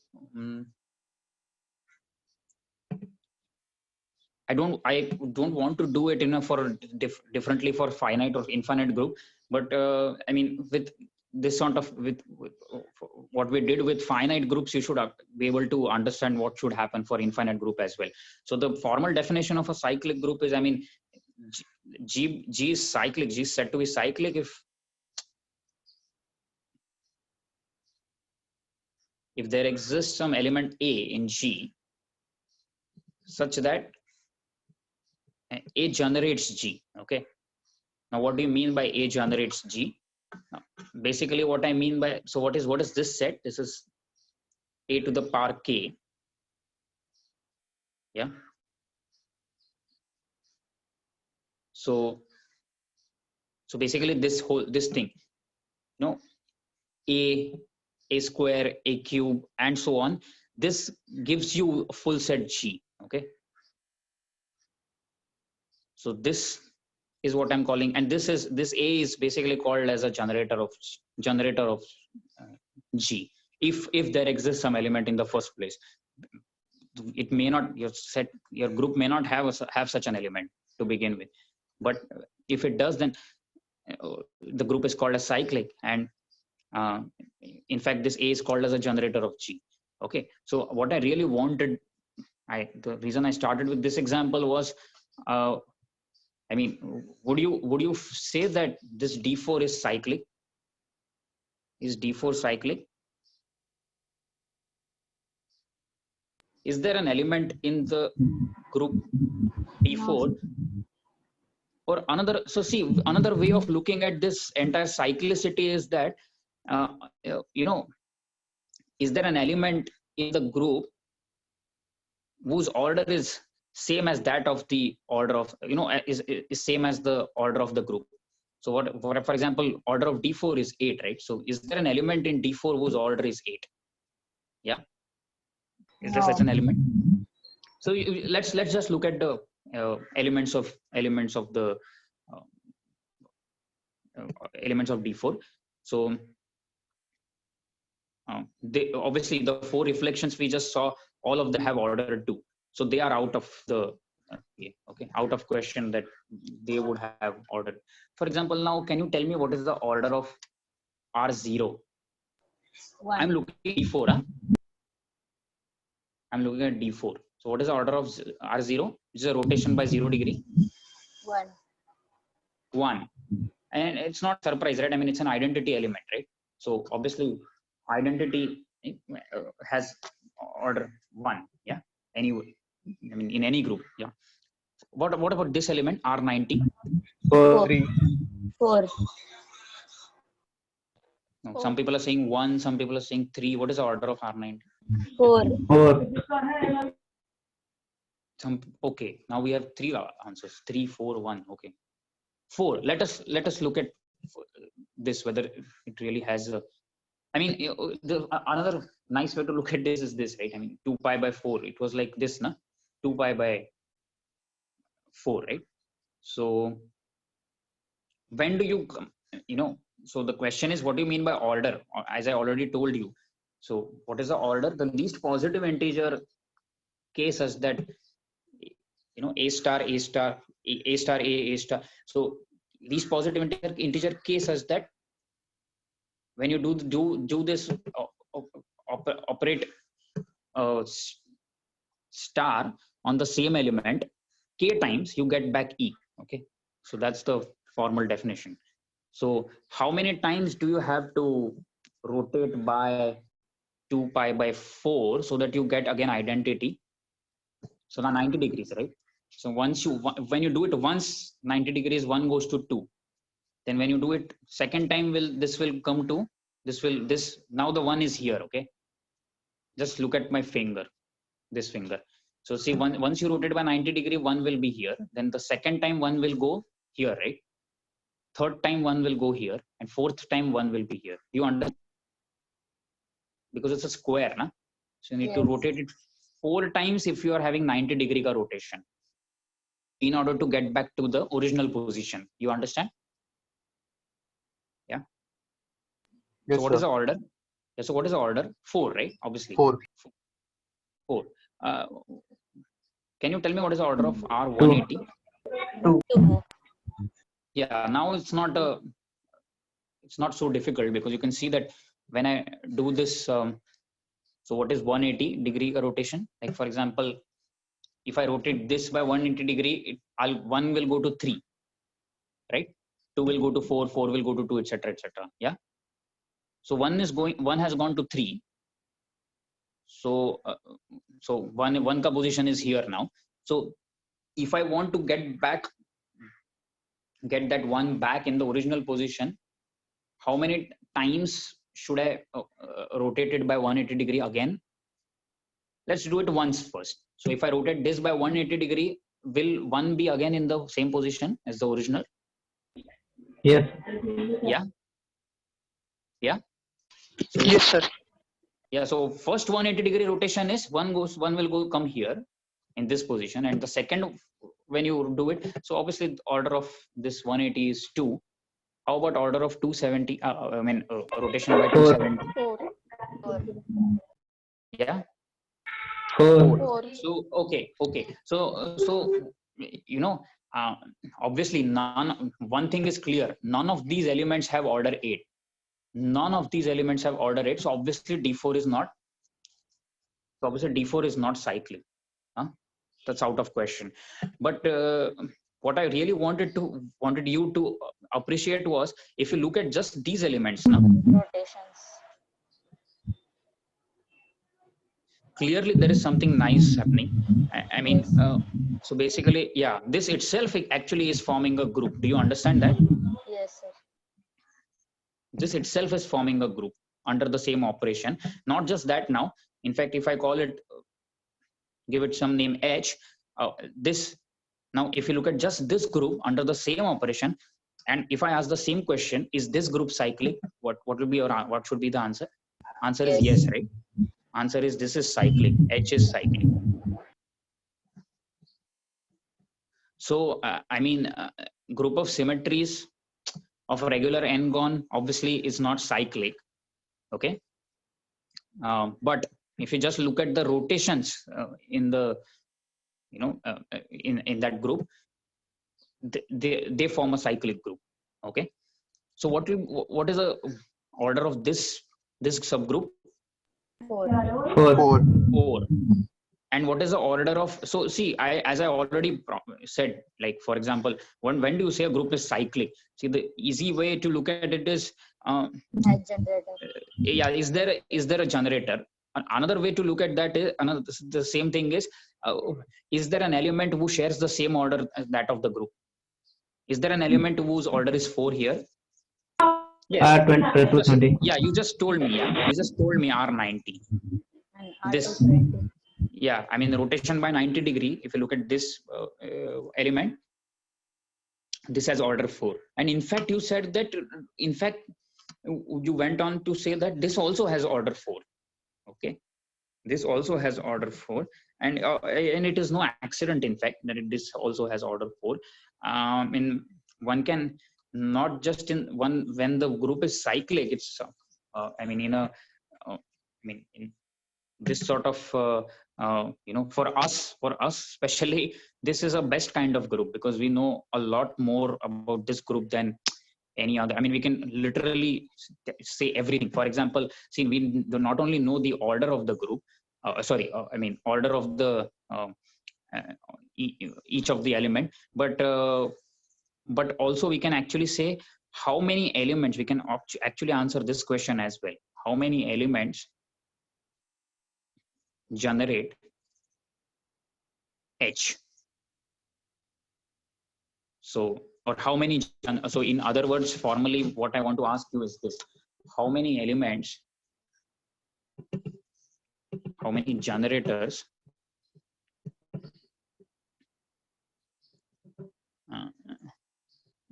[SPEAKER 1] I don't want to do it in a for differently for finite or infinite group, but I mean with this sort of with what we did with finite groups, you should be able to understand what should happen for infinite group as well. So the formal definition of a cyclic group is, I mean, G is cyclic. G is said to be cyclic if there exists some element A in G such that A generates G. Okay. Now, what do you mean by A generates G? Now, basically, what I mean by, so what is this set? This is A to the power K. Yeah. So basically this thing, you know, A square, A cube, and so on. This gives you a full set G. Okay. So this is what I'm calling, and this A is basically called as a generator of G. If there exists some element in the first place, it may not, your group may not have such an element to begin with, but if it does, then the group is called as cyclic, and in fact this A is called as a generator of G. Okay, so what I really wanted, the reason I started with this example was, I mean, would you say that this D4 is cyclic? Is D4 cyclic? Is there an element in the group D4? Or another, so see, another way of looking at this entire cyclicity is that, you know, is there an element in the group whose order is same as that of the order of, you know, is same as the order of the group? So what, for example, order of D4 is 8, right? So is there an element in D4 whose order is 8? Yeah. Is there such an element? So let's just look at the elements of the elements of D4. So they obviously, the 4 reflections we just saw, all of them have order 2. So they are out of the out of question that they would have order. For example, now can you tell me what is the order of R0?
[SPEAKER 4] 1.
[SPEAKER 1] I'm looking at D4. Huh? I'm looking at D4. So what is the order of R0? Which is a rotation by 0 degree.
[SPEAKER 4] 1.
[SPEAKER 1] 1. And it's not surprise, right? I mean, it's an identity element, right? So obviously identity has order 1. Yeah. Anyway, I mean, in any group. Yeah. What about this element R90?
[SPEAKER 6] 3.
[SPEAKER 4] 4.
[SPEAKER 1] No, some people are saying 1, some people are saying 3. What is the order of R90?
[SPEAKER 4] 4.
[SPEAKER 6] 4.
[SPEAKER 1] Okay, now we have 3 answers: 3, 4, 1. Okay, 4. Let us look at this, whether it really has a, I mean, another nice way to look at this is this, right? I mean, 2 pi by 4. It was like this, na? 2 pi by 4, right? So when do you, you know, so the question is, what do you mean by order? As I already told you. So what is the order? The least positive integer case is that, you know, A star, A star, A star, A star. So least positive integer case is that when you do this operate star on the same element K times, you get back E. Okay, so that's the formal definition. So how many times do you have to rotate by 2 pi by 4 so that you get again identity? So now 90 degrees, right? So when you do it once, 90 degrees, 1 goes to 2. Then when you do it second time, this will come to this. Now the 1 is here. Okay, just look at my finger, this finger. So see, once you rotate by 90 degree, 1 will be here. Then the second time 1 will go here, right? third time one will go here, and fourth time one will be here. You understand? Because it's a square, na? So you need to
[SPEAKER 4] Yes.
[SPEAKER 1] rotate it 4 times if you are having 90-degree ka rotation in order to get back to the original position. You understand? Yeah.
[SPEAKER 5] Yes,
[SPEAKER 1] So what is
[SPEAKER 5] sir.
[SPEAKER 1] the order? Yeah, so what is the order? 4, right? Obviously.
[SPEAKER 5] 4.
[SPEAKER 1] 4. Can you tell me what is the order of R180?
[SPEAKER 6] 2.
[SPEAKER 4] 2.
[SPEAKER 1] Yeah, now it's not so difficult, because you can see that when I do this, so what is 180-degree rotation? Like for example, if I rotate this by 180-degree, one will go to 3, right? 2 will go to 4, 4 will go to 2, etc., etc. Yeah. So one has gone to 3. So one ka position is here now. So if I want to get that one back in the original position, how many times should I rotate it by 180-degree again? Let's do it once first. So if I rotate this by 180-degree, will one be again in the same position as the original?
[SPEAKER 6] Yes.
[SPEAKER 1] Yeah. Yeah. So
[SPEAKER 7] Yes, sir.
[SPEAKER 1] yeah. So first 180-degree rotation is one will come here in this position, and the second, when you do it, so obviously the order of this 180 is 2. How about order of 270? Rotation by
[SPEAKER 6] 4.
[SPEAKER 1] 270.
[SPEAKER 4] 4.
[SPEAKER 1] Yeah.
[SPEAKER 6] 4.
[SPEAKER 4] 4.
[SPEAKER 1] So okay. So obviously one thing is clear. None of these elements have order 8. None of these elements have order 8. So obviously D4 is not. So obviously D4 is not cyclic. That's out of question. But what I really wanted you to appreciate was, if you look at just these elements now,
[SPEAKER 4] Rotations.
[SPEAKER 1] clearly there is something nice happening. I mean, so basically, yeah, this itself actually is forming a group. Do you understand that?
[SPEAKER 4] Yes, sir.
[SPEAKER 1] This itself is forming a group under the same operation. Not just that now. In fact, if I call it, give it some name H, this, now if you look at just this group under the same operation, and if I ask the same question, is this group cyclic? What will be what should be the answer? Answer is yes, right? Answer is this is cyclic. H is cyclic. So I mean, group of symmetries of a regular n-gon obviously is not cyclic. Okay. But if you just look at the rotations in the, in that group, they form a cyclic group. Okay. So what is the order of this subgroup?
[SPEAKER 4] 4.
[SPEAKER 6] 4.
[SPEAKER 1] 4. And what is the order of, so see, as I already said, like for example, when do you say a group is cyclic? See, the easy way to look at it is,
[SPEAKER 4] Generator.
[SPEAKER 1] yeah, is there a generator? Another way to look at that is, the same thing is there an element who shares the same order as that of the group? Is there an element whose order is 4 here? Yes.
[SPEAKER 6] R20.
[SPEAKER 1] Yeah, you just told me. Yeah, you just told me R90.
[SPEAKER 4] And
[SPEAKER 1] This,
[SPEAKER 4] R220.
[SPEAKER 1] yeah, I mean, rotation by 90-degree. If you look at this element, this has order 4. And in fact, you said that, in fact, you went on to say that this also has order 4. Okay. This also has order 4. And it is no accident, in fact, that this also has order 4. In one can not just in one, when the group is cyclic, it's, I mean, in this sort of, for us especially, this is a best kind of group, because we know a lot more about this group than any other. I mean, we can literally say everything. For example, see, we do not only know the order of the group, order of the each of the element, but also we can actually say how many elements. We can actually answer this question as well. How many elements generate H? So, or how many, so in other words, formally, what I want to ask you is this: how many elements, how many generators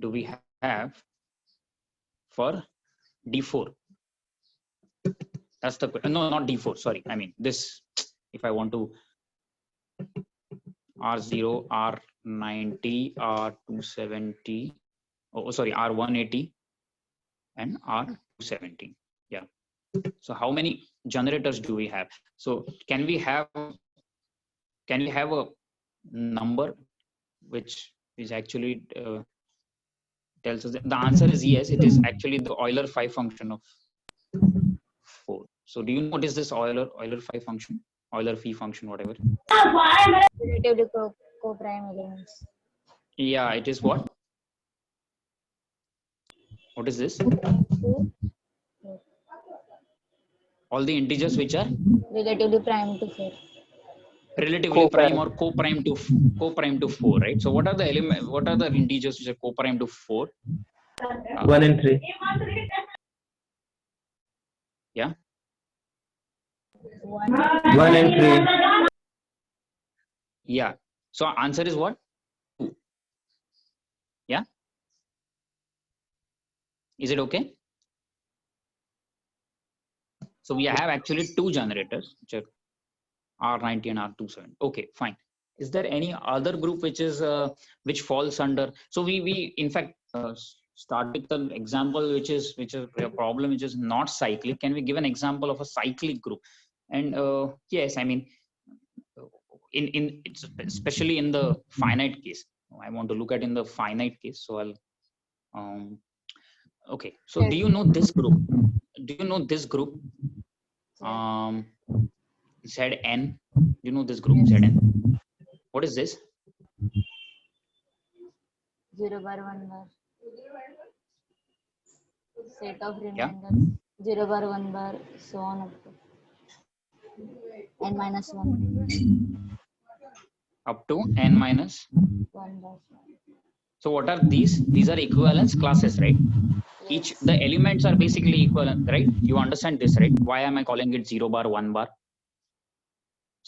[SPEAKER 1] do we have for D4. That's the no, not D4. Sorry, I mean this. If I want to R0, R90, R270. Oh, sorry, R180 and R270. Yeah. So how many generators do we have? So can we have a number which is actually tells us that the answer is yes. It is actually the Euler phi function of 4. So do you know what is this Euler phi function? Euler phi function, whatever.
[SPEAKER 4] Relatively co-prime elements.
[SPEAKER 1] Yeah, it is what? What is this? All the integers which are
[SPEAKER 4] Relatively prime to 4.
[SPEAKER 1] relatively prime or co-prime to 4, right? So what are the integers which are co-prime to 4?
[SPEAKER 6] 1 and 3.
[SPEAKER 1] Yeah.
[SPEAKER 4] 1.
[SPEAKER 6] 1 and 3.
[SPEAKER 1] Yeah. So answer is what? 2. Yeah. Is it okay? So we have actually 2 generators, which are R90 and R270. Okay, fine. Is there any other group which is which falls under? So we in fact start with an example which is a problem which is not cyclic. Can we give an example of a cyclic group? And yes, I mean in it's especially in the finite case. I want to look at in the finite case. So I'll okay. So do you know this group? Do you know this group? Zn. You know this group Zn? What is this?
[SPEAKER 4] 0 bar 1 bar. Set of
[SPEAKER 1] Yeah.
[SPEAKER 4] reminders. 0 bar 1 bar, so on up to n minus 1.
[SPEAKER 1] Up to n minus
[SPEAKER 4] 1 bar.
[SPEAKER 1] So what are these? These are equivalence classes, right? Each the elements are basically equivalent, right? You understand this, right? Why am I calling it 0 bar 1 bar?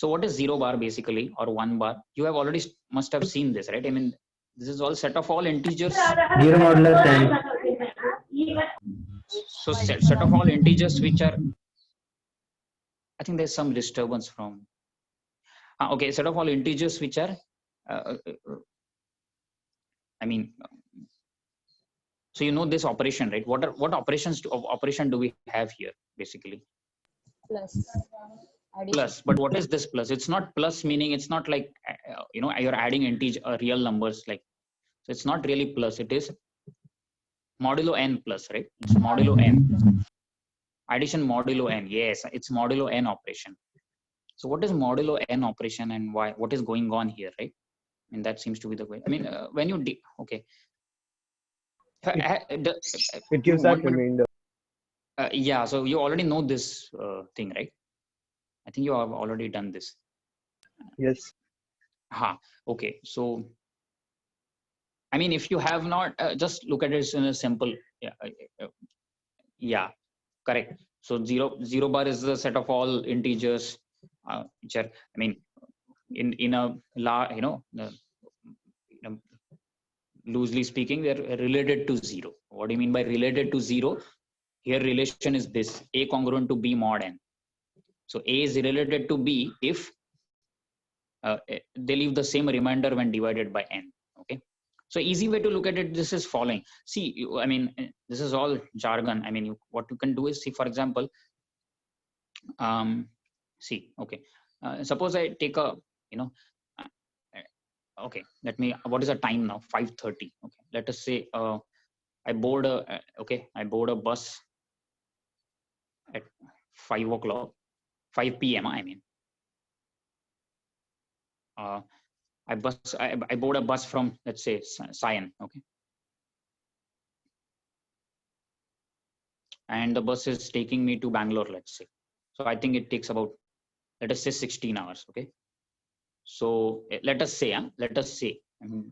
[SPEAKER 1] So what is 0 bar basically, or 1 bar? You have already must have seen this, right? I mean, this is all set of all integers.
[SPEAKER 6] 0 modulus and
[SPEAKER 1] So set of all integers which are, I think there's some disturbance from. Okay, set of all integers which are, I mean, so you know this operation, right? What operation do we have here basically?
[SPEAKER 4] Plus. Addition.
[SPEAKER 1] Plus, but what is this plus? It's not plus, meaning it's not like you know, you're adding integer real numbers, like, so it's not really plus. It is modulo n plus, right? It's modulo n. Addition modulo n. Yes, it's modulo n operation. So what is modulo n operation and why? What is going on here, right? I mean, that seems to be the way. I mean, when you okay.
[SPEAKER 5] It gives that remainder.
[SPEAKER 1] Yeah, so you already know this thing, right? I think you have already done this.
[SPEAKER 5] Yes.
[SPEAKER 1] Okay. So, I mean, if you have not, just look at it in a simple, yeah, correct. So zero bar is the set of all integers, which are, I mean, in a loosely speaking, they're related to 0. What do you mean by related to 0? Here relation is this: A congruent to B mod n. So A is related to B if they leave the same remainder when divided by n. Okay. So easy way to look at it, this is following. See, I mean, this is all jargon. I mean, what you can do is, see, for example, see, okay, suppose I take a, okay, what is the time now? 5:30. Okay, let us say I board a bus at 5 o'clock, 5 p.m. I mean, I board a bus from, let's say, Sion. Okay, and the bus is taking me to Bangalore, let's say. So I think it takes about, let us say, 16 hours. Okay, so let us say,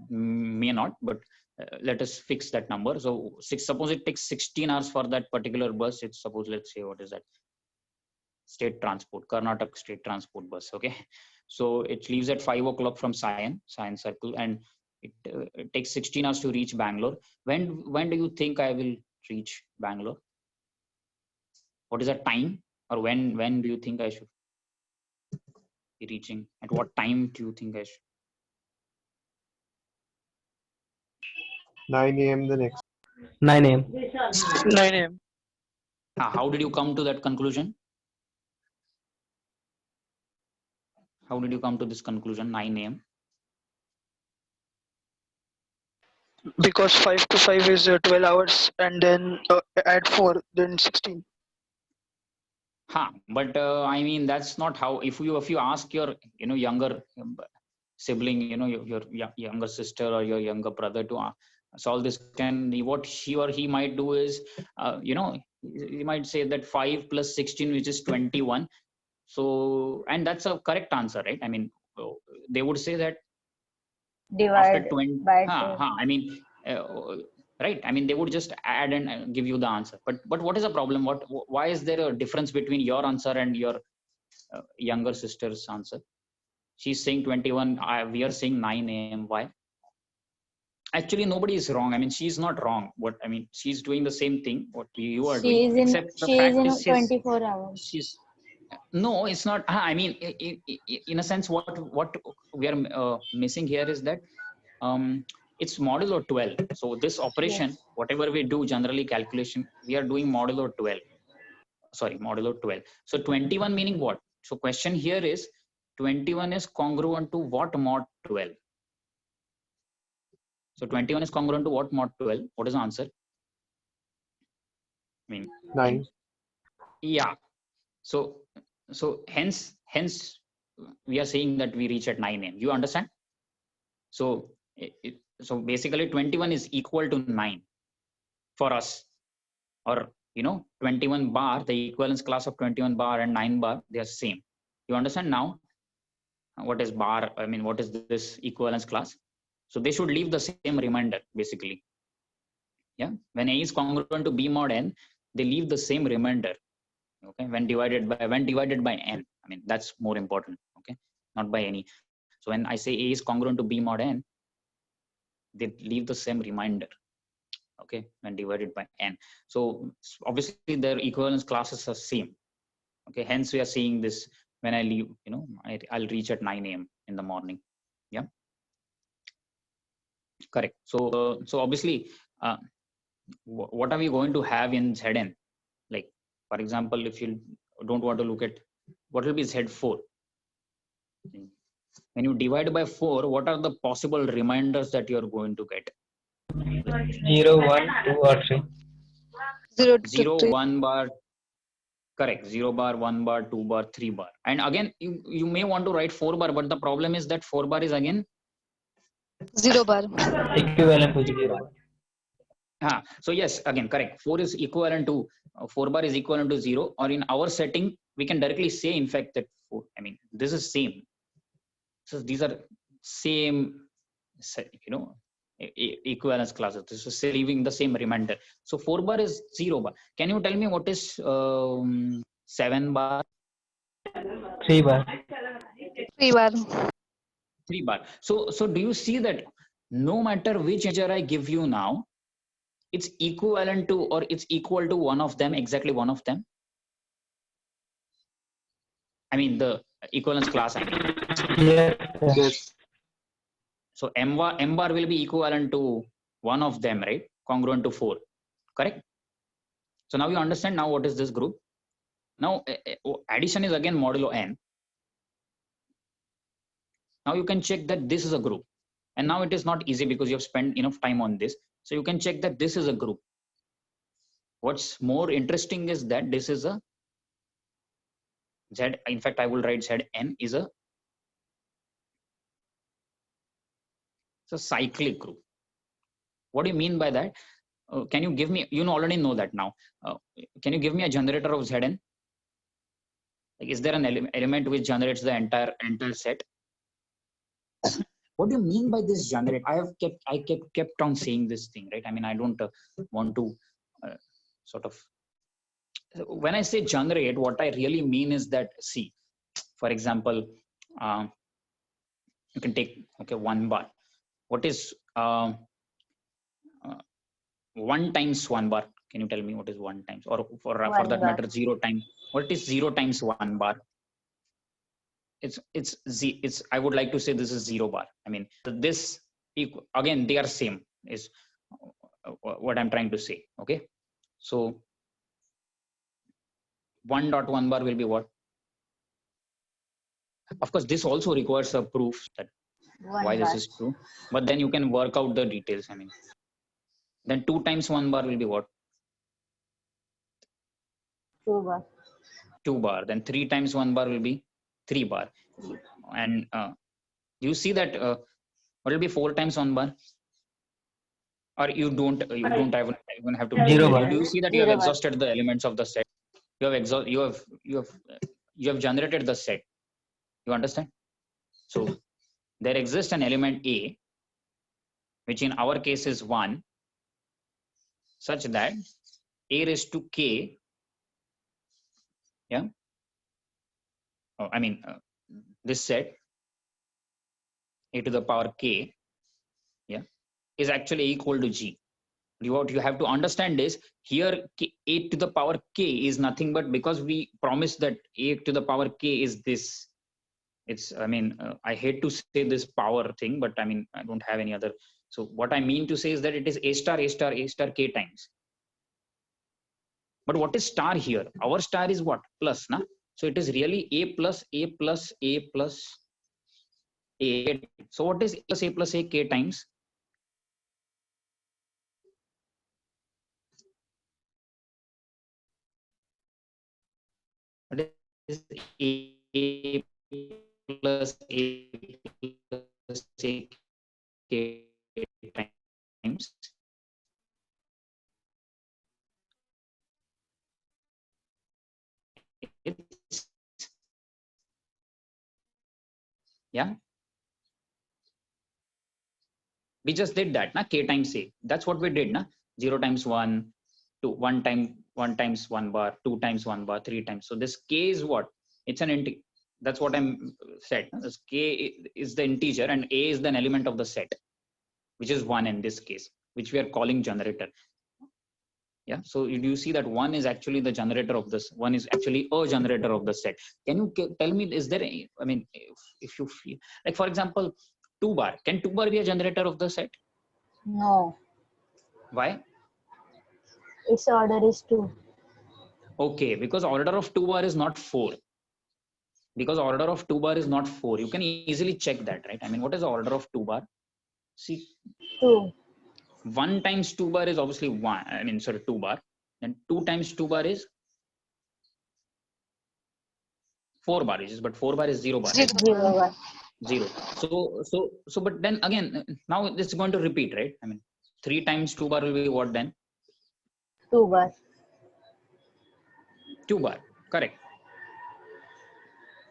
[SPEAKER 1] may not, but let us fix that number. So suppose it takes 16 hours for that particular bus. It's suppose, let's say, what is that? State transport, Karnataka state transport bus. Okay, so it leaves at 5 o'clock from Sion Circle, and it takes 16 hours to reach Bangalore. When do you think I will reach Bangalore? What is the time, or when do you think I should be reaching? At what time do you think I should?
[SPEAKER 5] 9 a.m. the next.
[SPEAKER 6] 9 a.m.
[SPEAKER 7] 9 a.m.
[SPEAKER 1] How did you come to that conclusion? How did you come to this conclusion, 9 a.m.?
[SPEAKER 7] Because 5 to 5 is 12 hours, and then add 4, then 16.
[SPEAKER 1] But I mean, that's not how. If you ask your younger sibling, your younger sister or your younger brother to solve this, what she or he might do is, he might say that 5 plus 16, which is 21. So, and that's a correct answer, right? I mean, they would say that after
[SPEAKER 4] Divide
[SPEAKER 1] 20,
[SPEAKER 4] by 2.
[SPEAKER 1] I mean, right? I mean, they would just add and give you the answer. But what is the problem? Why is there a difference between your answer and your younger sister's answer? She's saying 21. We are saying 9 a.m. Why? Actually, nobody is wrong. I mean, she's not wrong. She's doing the same thing what you are
[SPEAKER 4] She
[SPEAKER 1] doing,
[SPEAKER 4] is
[SPEAKER 1] except the
[SPEAKER 4] in
[SPEAKER 1] fact is
[SPEAKER 4] 24 hours.
[SPEAKER 1] she's no, it's not. I mean, in a sense, what we are missing here is that it's modulo 12. So this operation,
[SPEAKER 4] Yes.
[SPEAKER 1] whatever we do generally calculation, we are doing modulo 12. Sorry, modulo 12. So 21 meaning what? So question here is 21 is congruent to what mod 12? So 21 is congruent to what mod 12? What is the answer? I mean,
[SPEAKER 5] 9.
[SPEAKER 1] yeah. So hence we are saying that we reach at 9 a.m. You understand? So so basically 21 is equal to 9 for us, or 21 bar, the equivalence class of 21 bar and 9 bar, they are same. You understand now what is bar? I mean, what is this equivalence class? So they should leave the same remainder basically. Yeah, when A is congruent to B mod n, they leave the same remainder. Okay, when divided by n. I mean, that's more important. Okay, not by any. So when I say A is congruent to B mod n, they leave the same remainder. Okay, when divided by n. So obviously their equivalence classes are same. Okay, hence we are seeing this when I leave, I'll reach at 9 a.m. in the morning. Yeah, correct. So obviously, what are we going to have in Zn? Like, for example, if you don't want to look at what will be Z4, when you divide by 4, what are the possible reminders that you're going to get?
[SPEAKER 6] 0, 1, 2, or 3.
[SPEAKER 7] 0 to
[SPEAKER 1] 0,
[SPEAKER 7] 3.
[SPEAKER 1] 1 bar, correct. 0 bar, 1 bar, 2 bar, 3 bar. And again, you may want to write 4 bar, but the problem is that 4 bar is again
[SPEAKER 7] 0 bar.
[SPEAKER 6] Equivalent to 0.
[SPEAKER 1] So yes, again, correct. 4 is equivalent to 4 bar is equivalent to 0, or in our setting, we can directly say, in fact, that 4. I mean, this is same. So these are same, equivalence classes. This is leaving the same remainder. So 4 bar is 0 bar. Can you tell me what is 7 bar?
[SPEAKER 6] 3 bar.
[SPEAKER 7] 3 bar.
[SPEAKER 1] 3 bar. So do you see that no matter which integer I give you now, it's equivalent to, or it's equal to one of them, exactly one of them? I mean, the equivalence class, I mean.
[SPEAKER 5] Yes.
[SPEAKER 1] So m bar will be equivalent to one of them, right? Congruent to 4, correct? So now you understand now what is this group. Now addition is again modulo n. Now you can check that this is a group. And now it is not easy because you have spent enough time on this. So you can check that this is a group. What's more interesting is that this is a Z. In fact, I will write Zn is a cyclic group. What do you mean by that? Can you give me, already know that now. Can you give me a generator of Zn? Like, is there an element which generates the entire set? What do you mean by this generate? I kept on saying this thing, right? I mean, I don't want to sort of, when I say generate, what I really mean is that, see, for example, you can take, 1 bar. What is 1 times 1 bar? Can you tell me what is 1 times, or for
[SPEAKER 4] One
[SPEAKER 1] that
[SPEAKER 4] bar.
[SPEAKER 1] matter 0 times? What is 0 times 1 bar? It's I would like to say this is 0 bar. I mean, this again they are same is what I'm trying to say. Okay, so 1.1 bar will be what? Of course, this also requires a proof that
[SPEAKER 4] One
[SPEAKER 1] why this
[SPEAKER 4] bar.
[SPEAKER 1] is true, but then you can work out the details. I mean, then 2 times 1 bar will be what?
[SPEAKER 4] 2 bar.
[SPEAKER 1] 2 bar. Then 3 times 1 bar will be 3 bar. And you see that what will be 4 times 1 bar? Or you don't even have to do
[SPEAKER 6] 0
[SPEAKER 1] it.
[SPEAKER 6] bar.
[SPEAKER 1] Do you see that you have
[SPEAKER 4] 0 bar.
[SPEAKER 1] exhausted the elements of the set? You have generated the set. You understand? So there exists an element A, which in our case is 1, such that A raised to K, yeah, I mean this set A to the power K, yeah, is actually equal to G. What you have to understand is here A to the power K is nothing but because we promised that A to the power K is this. It's, I mean, I hate to say this power thing, but I mean, I don't have any other. So what I mean to say is that it is A star, A star, A star, K times. But what is star here? Our star is what? Plus, na? So it is really A plus A plus A plus A. So what is A plus A K times? What is A plus A plus A K times? It's, yeah, we just did that, na? K times A. That's what we did, na? 0 times 1, 2, 1 times 1 bar, 2 times 1 bar, 3 times. So this K is what? It's an integer. That's what I'm said. This K is the integer and A is the element of the set, which is 1 in this case, which we are calling generator. Yeah, so you see that 1 is actually the generator of this. 1 is actually a generator of the set. Can you tell me, is there any, I mean, if you feel like, for example, 2 bar, can 2 bar be a generator of the set?
[SPEAKER 4] No.
[SPEAKER 1] Why?
[SPEAKER 4] Its order is 2.
[SPEAKER 1] Okay, because order of 2 bar is not 4. Because order of 2 bar is not 4. You can easily check that, right? I mean, what is the order of 2 bar? See,
[SPEAKER 4] 2.
[SPEAKER 1] 1 times 2 bar is obviously 1. I mean, sorry, 2 bar. And 2 times 2 bar is 4 bar, but 4 bar is 0 bar. Right?
[SPEAKER 4] 0 bar.
[SPEAKER 1] 0. So, but then again, now it's going to repeat, right? I mean, 3 times 2 bar will be what then?
[SPEAKER 4] 2 bar.
[SPEAKER 1] 2 bar, correct.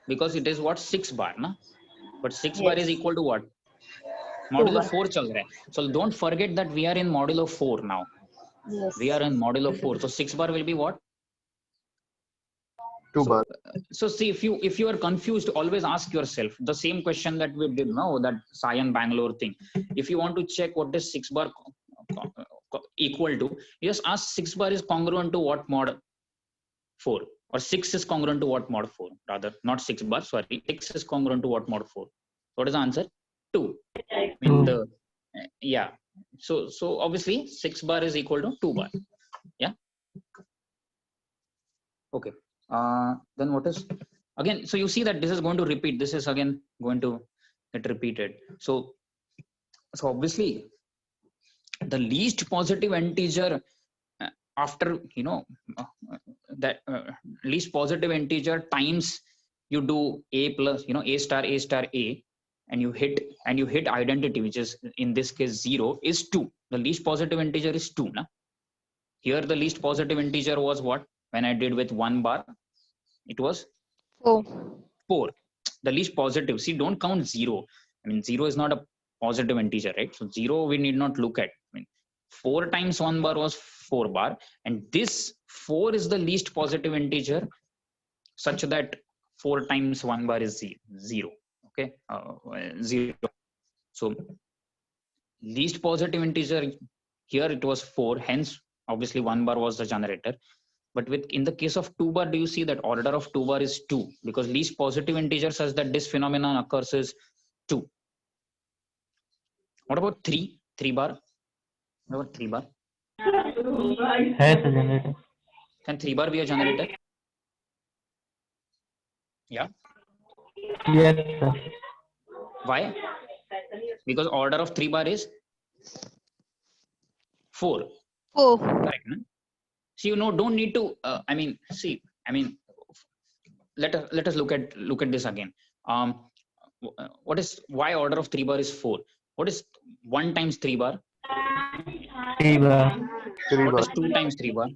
[SPEAKER 1] Because it is what? 6 bar, na? But 6 bar is equal to what? Modulo 4 chal raha hai. So don't forget that we are in modulo 4 now.
[SPEAKER 4] Yes.
[SPEAKER 1] We are in modulo 4. So 6 bar will be what?
[SPEAKER 5] 2 bar.
[SPEAKER 1] So see, if you are confused, always ask yourself the same question that we did now, that Sion Bangalore thing. If you want to check what is 6 bar equal to, you just ask 6 bar is congruent to what mod 4, or 6 is congruent to what mod 4, rather not 6 bar, sorry, 6 is congruent to what mod 4. What is the answer? 2. I mean, the yeah, so obviously 6 bar is equal to 2 bar. Yeah, okay. Then what is again? So you see that this is going to repeat. This is again going to get repeated. So obviously the least positive integer after, you know, that least positive integer times you do A plus, you know, A star A, and you hit identity, which is in this case 0, is 2. The least positive integer is 2. Na? Here the least positive integer was what? When I did with 1 bar, it was
[SPEAKER 2] 4.
[SPEAKER 1] 4. The least positive. See, don't count 0. I mean, 0 is not a positive integer, right? So 0 we need not look at. I mean, 4 times 1 bar was 4 bar, and this 4 is the least positive integer, such that 4 times 1 bar is 0. Okay, 0. So least positive integer here it was 4, hence obviously 1 bar was the generator. But in the case of 2 bar, do you see that order of 2 bar is 2? Because least positive integer such that this phenomenon occurs is 2. What about 3? 3 bar? What about 3 bar?
[SPEAKER 6] Has a generator.
[SPEAKER 1] Can 3 bar be a generator? Yeah.
[SPEAKER 6] Yes, sir.
[SPEAKER 1] Why? Because order of 3 bar is 4.
[SPEAKER 2] 4.
[SPEAKER 1] Correct. No? So don't need to. Let us look at this again. What is why order of 3 bar is 4? What is 1 times 3 bar?
[SPEAKER 6] 3 bar.
[SPEAKER 5] 3
[SPEAKER 1] What
[SPEAKER 5] bar.
[SPEAKER 1] is 2 times 3 bar?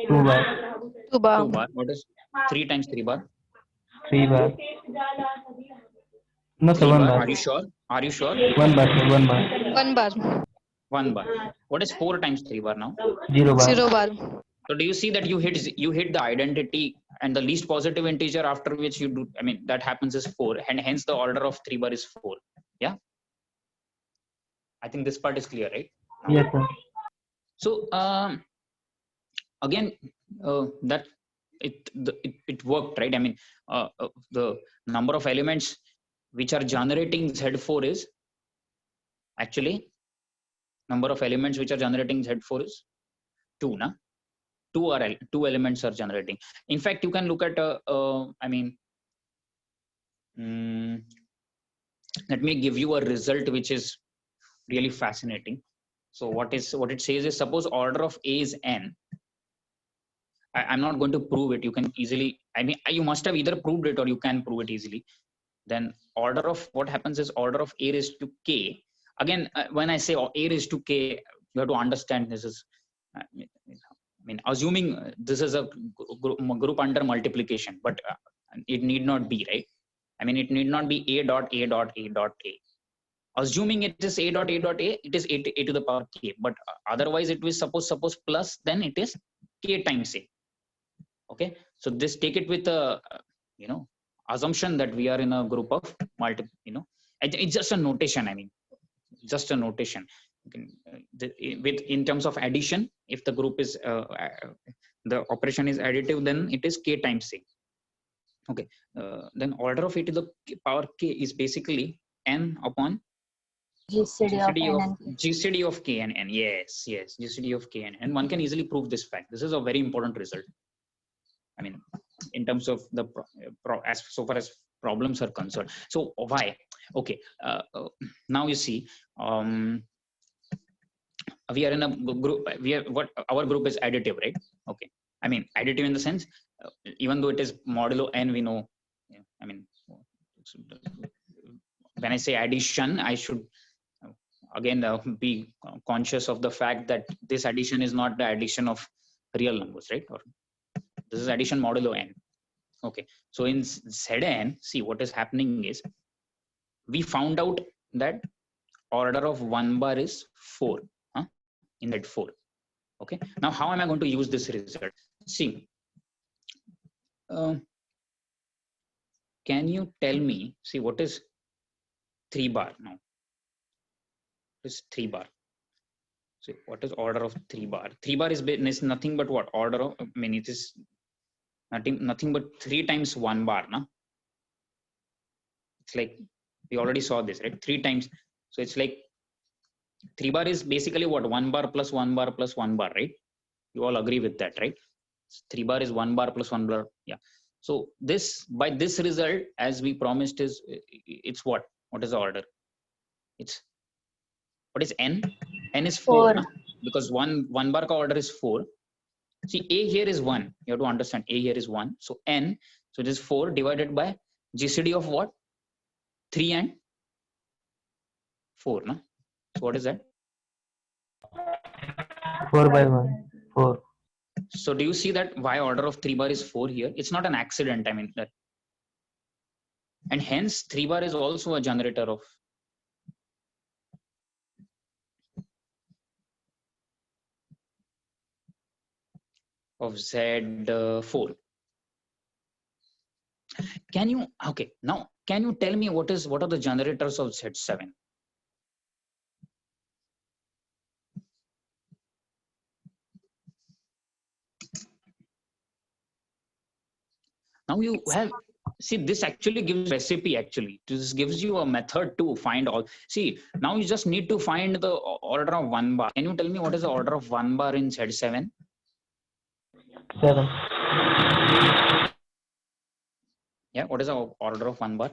[SPEAKER 6] 2 bar.
[SPEAKER 2] 2 bar.
[SPEAKER 1] 2 bar. What is 3 times 3 bar?
[SPEAKER 6] 3 bar. No, sir,
[SPEAKER 1] 3
[SPEAKER 6] 1
[SPEAKER 1] bar.
[SPEAKER 6] bar.
[SPEAKER 1] Are you sure? Are you sure?
[SPEAKER 6] 1 bar, sir, 1 bar.
[SPEAKER 2] 1 bar.
[SPEAKER 1] 1 bar. What is 4 times 3 bar now?
[SPEAKER 6] 0 bar.
[SPEAKER 2] 0 bar.
[SPEAKER 1] So do you see that you hit the identity and the least positive integer after which you do, that happens is 4, and hence the order of 3 bar is 4. Yeah. I think this part is clear, right?
[SPEAKER 6] Yes, sir.
[SPEAKER 1] So again, that it worked, right? The number of elements which are generating Z4 is actually number of elements which are generating Z4 is 2, na? 2 elements are generating. In fact, you can look at let me give you a result which is really fascinating. So what it says is, suppose order of A is n. I'm not going to prove it. You can easily, you must have either proved it or you can prove it easily. Then order of, what happens is order of A raised to k. Again, when I say A raised to k, you have to understand this is, assuming this is a group under multiplication, but it need not be, right? It need not be A dot A dot A dot A. Assuming it is A dot A dot A, it is A to the power k. But otherwise, it will suppose plus, then it is k times A. Okay, so this, take it with a assumption that we are in a group of it's just a notation. Just a notation. In terms of addition, if the group is the operation is additive, then it is k times A. Okay, then order of A to the power k is basically n upon GCD of k and n. Yes, GCD of k and n. One can easily prove this fact. This is a very important result. In terms of the as so far as problems are concerned. So why? Okay, now you see, we are in a group. Our group is additive, right? Okay, additive in the sense, even though it is modulo n, we know. When I say addition, I should again be conscious of the fact that this addition is not the addition of real numbers, right? Or this is addition modulo n. Okay, so in Zn, see what is happening is, we found out that order of 1 bar is 4 in that 4. Okay, now how am I going to use this result? See, can you tell me, see what is 3 bar now? What is 3 bar? See, what is order of 3 bar? 3 bar is nothing but what? Order of, it is nothing but 3 times 1 bar, na? It's like, we already saw this, right? 3 times. So it's like 3 bar is basically what? 1 bar plus 1 bar plus 1 bar, right? You all agree with that, right? 3 bar is 1 bar plus 1 bar. Yeah. So by this result, as we promised, is it's what? What is the order? It's, what is n? N is 4, na? Because 1 bar ka order is 4. See, A here is 1. You have to understand, A here is 1. So n, so it is 4 divided by GCD of what? 3 and 4, no? So what is that?
[SPEAKER 6] 4 by 1. 4.
[SPEAKER 1] So do you see that why order of 3 bar is 4 here? It's not an accident, that. And hence 3 bar is also a generator of Z4. Can you, okay, now can you tell me what are the generators of Z7? Now you have, see, this actually gives recipe actually. This gives you a method to find all. See, now you just need to find the order of 1 bar. Can you tell me what is the order of 1 bar in Z7?
[SPEAKER 6] 7.
[SPEAKER 1] Yeah, what is the order of 1 bar?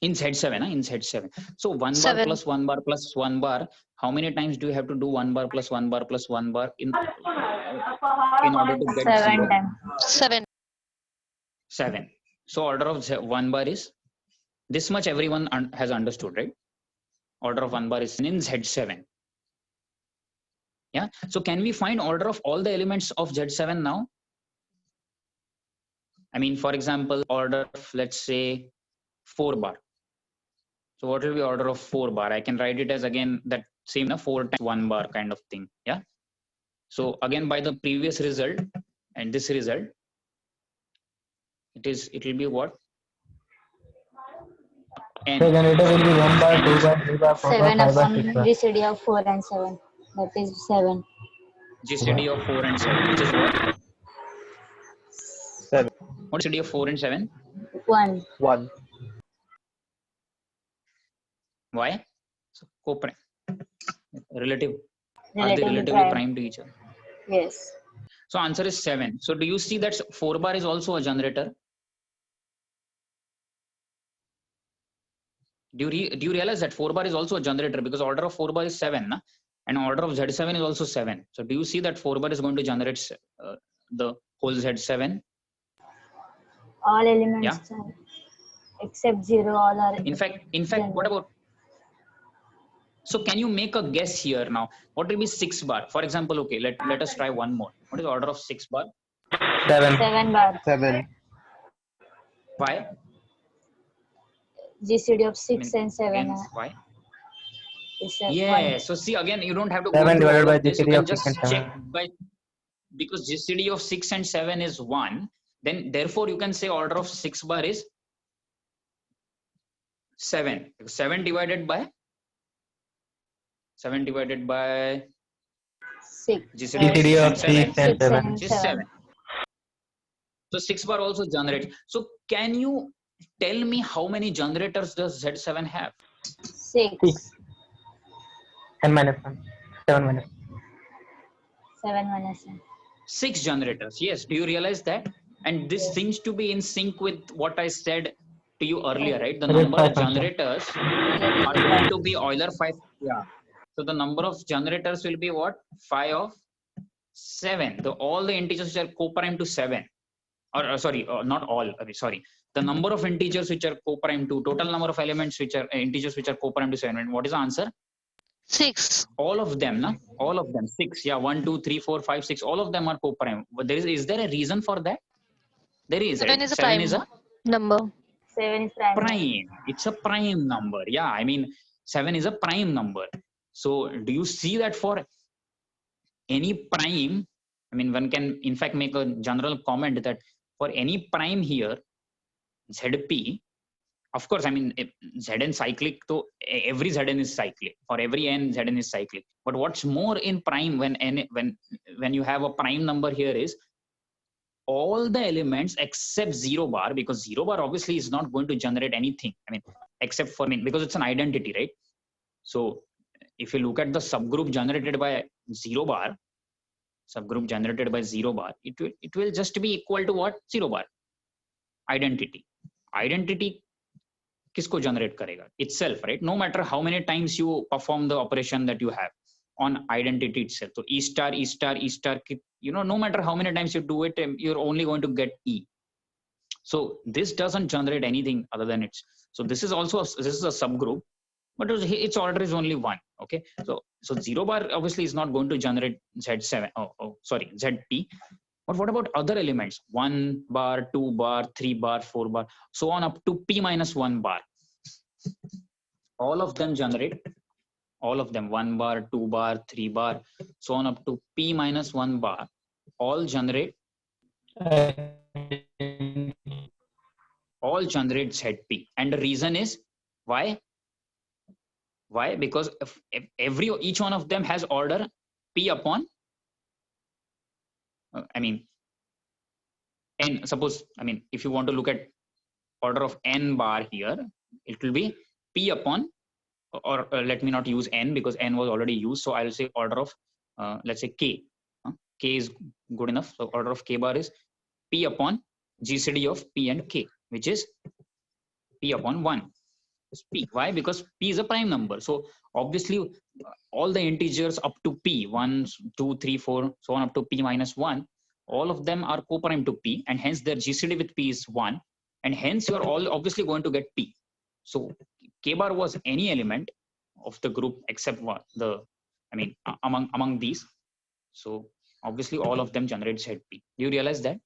[SPEAKER 1] In Z7, in Z7. So 1 bar
[SPEAKER 8] 7.
[SPEAKER 1] plus 1 bar plus 1 bar. How many times do you have to do 1 bar plus 1 bar plus 1 bar in order to get
[SPEAKER 4] 7
[SPEAKER 1] 0?
[SPEAKER 4] times.
[SPEAKER 8] 7.
[SPEAKER 1] 7. So order of 1 bar is this much. Everyone has understood, right? Order of 1 bar is in Z7. Yeah. So can we find order of all the elements of Z7 now? I mean, for example, order of, let's say, 4 bar. So what will be order of 4 bar? I can write it as again that same 4 times 1 bar kind of thing. Yeah. So again, by the previous result and this result, it will be what?
[SPEAKER 6] So
[SPEAKER 1] N.
[SPEAKER 6] generator will be 1 bar, 2 bar, 3 bar, 4 bar,
[SPEAKER 4] 7
[SPEAKER 6] 5 bar,
[SPEAKER 4] upon
[SPEAKER 6] 6 bar.
[SPEAKER 4] GCD of 4 and 7. That is 7.
[SPEAKER 1] GCD of 4 and 7, which is what?
[SPEAKER 5] 7.
[SPEAKER 1] What is GCD of 4 and 7?
[SPEAKER 4] 1.
[SPEAKER 5] 1.
[SPEAKER 1] Why? So co-prime. Relative. Are they
[SPEAKER 4] Relatively
[SPEAKER 1] relatively
[SPEAKER 4] prime.
[SPEAKER 1] prime to each other?
[SPEAKER 4] Yes.
[SPEAKER 1] So answer is 7. So do you see that 4 bar is also a generator? Do you realize that 4 bar is also a generator because order of 4 bar is 7, na? And order of Z7 is also 7. So do you see that 4 bar is going to generate the whole Z7?
[SPEAKER 4] All elements except 0, all are.
[SPEAKER 1] In fact, what about? So can you make a guess here now? What will be 6 bar? For example, okay, let us try one more. What is the order of 6 bar?
[SPEAKER 6] 7.
[SPEAKER 4] 7 bar.
[SPEAKER 5] 7.
[SPEAKER 1] Why?
[SPEAKER 4] GCD of
[SPEAKER 1] I
[SPEAKER 4] 6
[SPEAKER 1] mean,
[SPEAKER 4] and 7
[SPEAKER 1] again, why?
[SPEAKER 4] is
[SPEAKER 1] Yeah.
[SPEAKER 4] 1.
[SPEAKER 1] So see, again, you don't have to go
[SPEAKER 6] 7
[SPEAKER 1] through
[SPEAKER 6] divided
[SPEAKER 1] all
[SPEAKER 6] by
[SPEAKER 1] of this. You
[SPEAKER 6] GCD
[SPEAKER 1] can
[SPEAKER 6] of 6
[SPEAKER 1] just
[SPEAKER 6] and 7.
[SPEAKER 1] check by, because GCD of 6 and 7 is 1. Then therefore you can say order of 6 bar is 7. 7 divided by
[SPEAKER 4] 6.
[SPEAKER 1] GCD of 6
[SPEAKER 6] GCD
[SPEAKER 1] and
[SPEAKER 6] of
[SPEAKER 1] 7,
[SPEAKER 6] 6 and 7.
[SPEAKER 4] and
[SPEAKER 1] which is
[SPEAKER 4] 7.
[SPEAKER 1] 7. So 6 bar also generates. So can you tell me how many generators does Z7 have?
[SPEAKER 4] 6.
[SPEAKER 6] 6. And minus 1. 7 minus
[SPEAKER 4] 7 minus 1.
[SPEAKER 1] 6 generators. Yes. Do you realize that? And this
[SPEAKER 4] Yes.
[SPEAKER 1] seems to be in sync with what I said to you earlier, right? The
[SPEAKER 6] It is
[SPEAKER 1] number
[SPEAKER 6] 5
[SPEAKER 1] of
[SPEAKER 6] function.
[SPEAKER 1] generators are going to be Euler 5. Yeah. So the number of generators will be what? 5 of 7. All the integers which are co-prime to 7. Or sorry, not all. Sorry. The number of integers which are co-prime to, total number of elements which are integers which are co-prime to 7. What is the answer?
[SPEAKER 8] 6.
[SPEAKER 1] All of them, na? All of them. 6. Yeah, 1, 2, 3, 4, 5, 6. All of them are co-prime. But is there a reason for that? There is,
[SPEAKER 8] 7
[SPEAKER 1] right?
[SPEAKER 8] is a
[SPEAKER 1] 7 is
[SPEAKER 8] prime
[SPEAKER 1] a
[SPEAKER 8] number.
[SPEAKER 4] 7 is prime.
[SPEAKER 1] prime. It's a prime number. Yeah, I mean, 7 is a prime number. So do you see that for any prime, I mean, one can in fact make a general comment that for any prime here, ZP, of course, I mean, Zn cyclic, so every Zn is cyclic. For every n, Zn is cyclic. But what's more in prime when you have a prime number here is all the elements except 0 bar, because 0 bar obviously is not going to generate anything. I mean, except for, because it's an identity, right? So if you look at the subgroup generated by 0 bar, it will just be equal to what? 0 bar. Identity kisko generate karega? Itself, right? No matter how many times you perform the operation that you have on identity itself. So E star, no matter how many times you do it, you're only going to get E. So this doesn't generate anything other than it's. So this is a subgroup, but its order is only 1. Okay. So 0 bar obviously is not going to generate Z7. ZP. But what about other elements? 1 bar, 2 bar, 3 bar, 4 bar, so on up to P minus 1 bar. All of them generate, 1 bar, 2 bar, 3 bar, so on up to P minus 1 bar, all generate ZP. And the reason is why? Why? Because if each one of them has order P upon, n, suppose, I mean, if you want to look at order of n bar here, it will be p upon, or let me not use n because n was already used, so I'll say order of let's say k. K is good enough, so order of k bar is p upon GCD of p and k, which is p upon 1. It's p. Why? Because p is a prime number, so obviously all the integers up to p, 1 2 3 4 so on up to p minus 1, all of them are co-prime to p, and hence their GCD with p is 1, and hence you are all obviously going to get p. So k bar was any element of the group except the, I mean, among these. So obviously all of them generate set p. Do you realize that?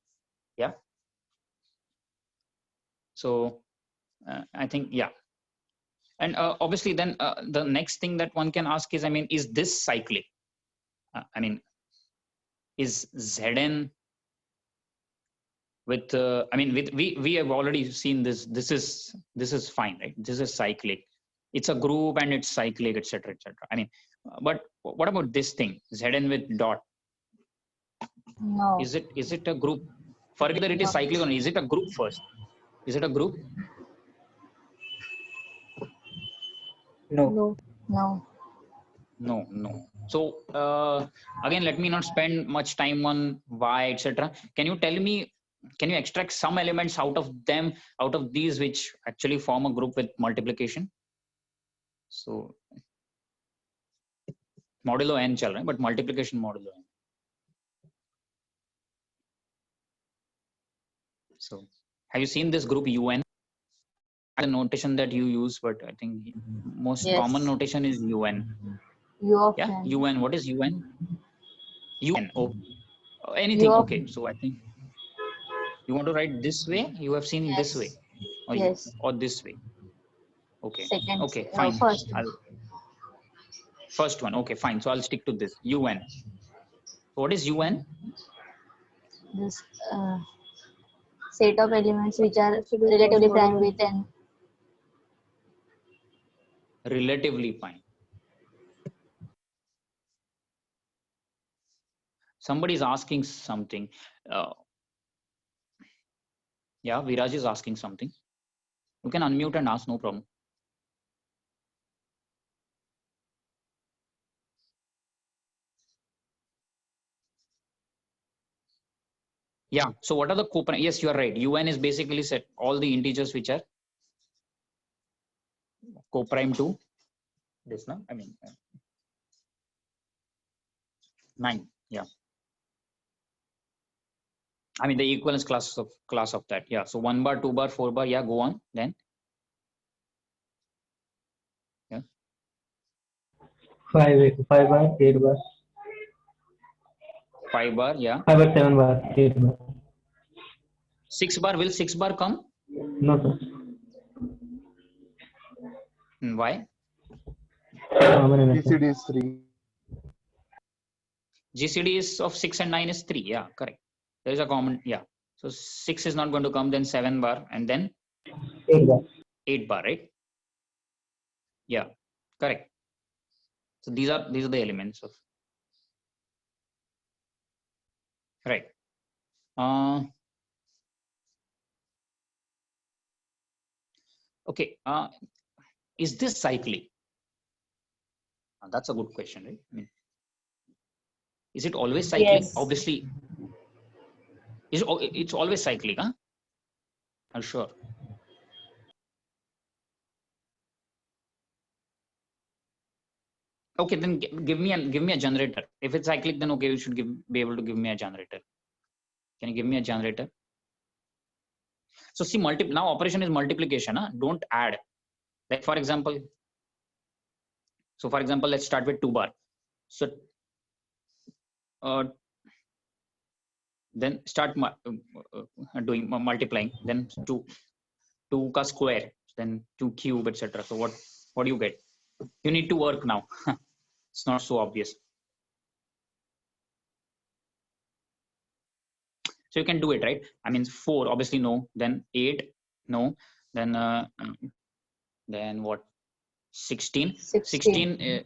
[SPEAKER 1] Yeah. So I think, yeah. And obviously then the next thing that one can ask is, I mean, is this cyclic? I mean, is Zn with I mean, with we have already seen this is fine, right? This is cyclic, it's a group and it's cyclic, etc., etc. I mean, but what about this thing, Zn with dot?
[SPEAKER 4] No.
[SPEAKER 1] Is it a group? Forget whether it is
[SPEAKER 4] No.
[SPEAKER 1] cyclic or not. Is it a group first? Is it a group?
[SPEAKER 6] No.
[SPEAKER 4] No.
[SPEAKER 1] So again, let me not spend much time on why, etc. Can you tell me, can you extract some elements out of them, out of these, which actually form a group with multiplication? So modulo n chal raha hai, but multiplication modulo n. So have you seen this group un? The notation that you use, but I think most
[SPEAKER 4] Yes.
[SPEAKER 1] common notation is un.
[SPEAKER 4] U of
[SPEAKER 1] Yeah,
[SPEAKER 4] n.
[SPEAKER 1] un. What is un? Un. Oh, anything.
[SPEAKER 4] U of-
[SPEAKER 1] Okay, so I think you want to write this way. You have seen this way, or
[SPEAKER 4] Yes.
[SPEAKER 1] or this way. Okay.
[SPEAKER 4] Second.
[SPEAKER 1] Okay.
[SPEAKER 4] No,
[SPEAKER 1] Fine.
[SPEAKER 4] first.
[SPEAKER 1] First one. Okay. Fine. So I'll stick to this. Un. What is un?
[SPEAKER 4] This set of elements which are relatively prime with n.
[SPEAKER 1] Relatively fine. Somebody is asking something. Yeah, Viraj is asking something. You can unmute and ask, no problem. Yeah. So what are the co-prime? Yes, you are right. Un is basically set all the integers which are co-prime to this. No, I mean 9. Yeah. I mean the equivalence class of that. Yeah. So 1 bar, 2 bar, 4 bar. Yeah. Go on then.
[SPEAKER 6] 5 bar, 8 bar.
[SPEAKER 1] 5 bar. Yeah.
[SPEAKER 6] 5 bar, 7 bar, 8 bar.
[SPEAKER 1] 6 bar. Will 6 bar come?
[SPEAKER 6] No, sir.
[SPEAKER 1] Why?
[SPEAKER 6] Common element.
[SPEAKER 5] GCD is 3.
[SPEAKER 1] GCD is of 6 and 9 is 3. Yeah, correct. There is a common. Yeah. So 6 is not going to come. Then 7 bar and then
[SPEAKER 6] 8 bar.
[SPEAKER 1] 8 bar, right? Yeah, correct. So these are the elements of, right. Okay. Is this cyclic? That's a good question, right? I mean, is it always cyclic?
[SPEAKER 4] Yes.
[SPEAKER 1] Obviously, it's always cyclic, huh? I'm sure. Okay, then give me a generator. If it's cyclic, then okay, you should be able to give me a generator. Can you give me a generator? So see, now operation is multiplication, huh? Don't add. Like for example, let's start with 2 bar. So then start doing multiplying. Then 2 ka square, then 2 cube, etc. So what do you get? You need to work now. It's not so obvious. So you can do it, right? I mean 4 obviously no, then 8 no, then what? 16. 16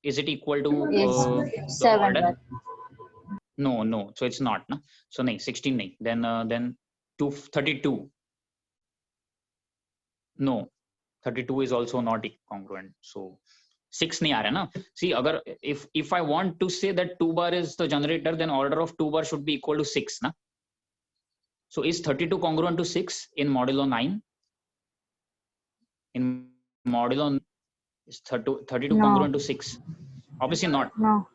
[SPEAKER 1] is it equal to
[SPEAKER 4] Is
[SPEAKER 1] the
[SPEAKER 4] 7
[SPEAKER 1] order?
[SPEAKER 4] bar.
[SPEAKER 1] No. So it's not. No? So nahi, 16 nahi. Then 32. No. 32 is also not congruent. So 6 nahi aa raha na. See, agar if I want to say that 2 bar is the generator, then order of 2 bar should be equal to 6. Na? So is 32 congruent to 6 in modulo 9? In modulo is 32
[SPEAKER 4] No.
[SPEAKER 1] congruent to 6? Obviously not.
[SPEAKER 4] No.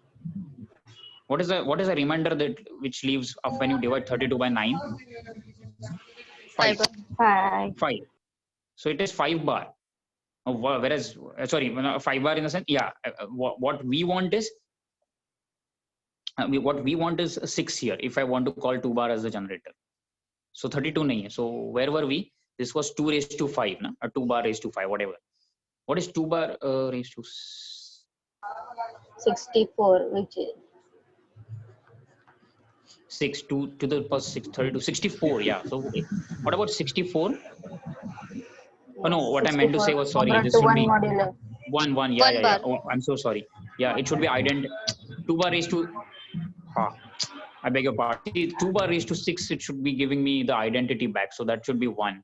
[SPEAKER 1] What is the remainder that which leaves when you divide 32 by 9? 5.
[SPEAKER 4] 5.
[SPEAKER 1] So it is 5 bar. Whereas, sorry, 5 bar in the sense, yeah. What we want is what we want is 6 here. If I want to call 2 bar as the generator, so 32 nahi hai. So where were we? This was 2 raised to 5, na? Or 2 bar raised to 5, whatever. What is 2 bar raised to
[SPEAKER 4] 64, which is
[SPEAKER 1] 6 to the power 6, 32, 64. Yeah. So what about 64? Oh no, what I meant to say was, sorry,
[SPEAKER 4] congruent
[SPEAKER 1] this
[SPEAKER 4] to
[SPEAKER 1] should
[SPEAKER 4] 1
[SPEAKER 1] be
[SPEAKER 4] modulo.
[SPEAKER 1] 1. Yeah.
[SPEAKER 2] One bar.
[SPEAKER 1] Oh, I'm so sorry. Yeah, it should be 2 bar raised to. I beg your pardon. 2 bar raised to 6. It should be giving me the identity back. So that should be 1.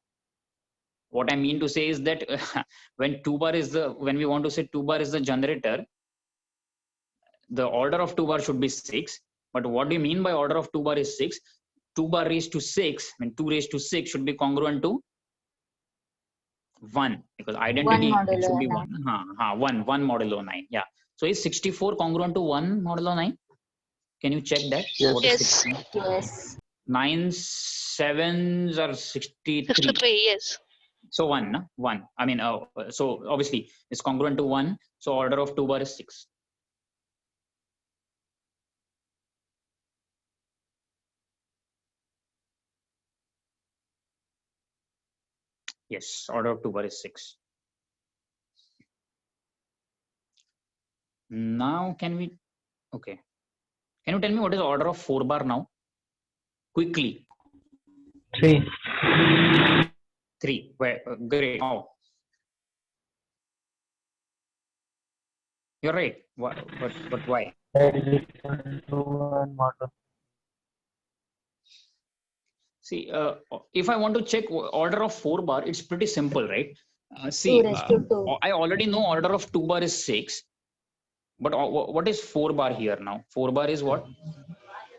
[SPEAKER 1] What I mean to say is that when we want to say 2 bar is the generator, the order of 2 bar should be 6. But what do you mean by order of 2 bar is 6? 2 bar raised to 6, I mean 2 raised to 6 should be congruent to 1, because identity it should be 1. 1 modulo 9. Yeah. So is 64 congruent to 1 modulo 9? Can you check that?
[SPEAKER 5] Yes.
[SPEAKER 1] What is
[SPEAKER 2] Yes.
[SPEAKER 1] 16?
[SPEAKER 4] Yes.
[SPEAKER 1] 9 7s are 63.
[SPEAKER 2] 63, yes.
[SPEAKER 1] So 1, na? 1. I mean, so obviously it's congruent to 1. So order of 2 bar is 6. Yes, order of 2 bar is 6. Now can we? Okay. Can you tell me what is order of 4 bar now? Quickly.
[SPEAKER 6] 3.
[SPEAKER 1] 3. Where? Great. Oh. You're right. But why?
[SPEAKER 6] That is equal to 1 model.
[SPEAKER 1] See, if I want to check order of 4 bar, it's pretty simple, right?
[SPEAKER 4] 2 raised to 2.
[SPEAKER 1] I already know order of 2 bar is 6. But what is 4 bar here now? 4 bar is what?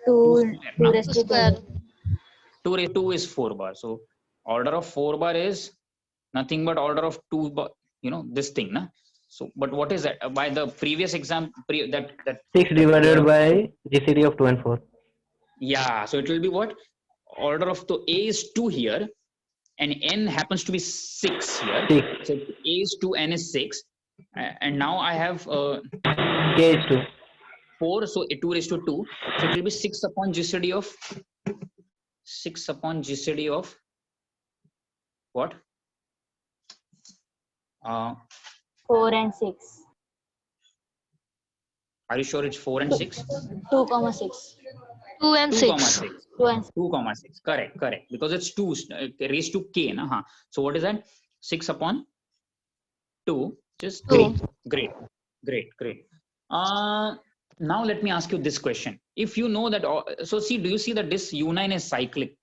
[SPEAKER 4] 2
[SPEAKER 1] no?
[SPEAKER 4] raised to 2.
[SPEAKER 2] Square.
[SPEAKER 1] 2 raised to 2 is 4 bar. So order of 4 bar is nothing but order of 2 bar, this thing. Na? So, but what is that? By the previous example, that
[SPEAKER 6] 6 divided by GCD of 2 and 4.
[SPEAKER 1] Yeah, so it will be what? Order of the A is 2 here, and N happens to be 6 here.
[SPEAKER 6] 6.
[SPEAKER 1] So A is 2, N is 6. And now I have
[SPEAKER 6] K is 2.
[SPEAKER 1] 4, so 2 raised to 2. So it will be 6 upon GCD of what?
[SPEAKER 4] 4 and 6.
[SPEAKER 1] Are you sure it's 4 and 6?
[SPEAKER 4] 2 comma 6.
[SPEAKER 2] 2 and
[SPEAKER 1] 2 comma
[SPEAKER 2] 6.
[SPEAKER 1] 6.
[SPEAKER 4] 2 and
[SPEAKER 1] 2 comma 6. Correct. Because it's 2 raised to K. Na? So what is that? 6 upon 2, just 3.
[SPEAKER 2] 2.
[SPEAKER 1] Great. Now let me ask you this question. If you know that, so see, do you see that this U9 is cyclic?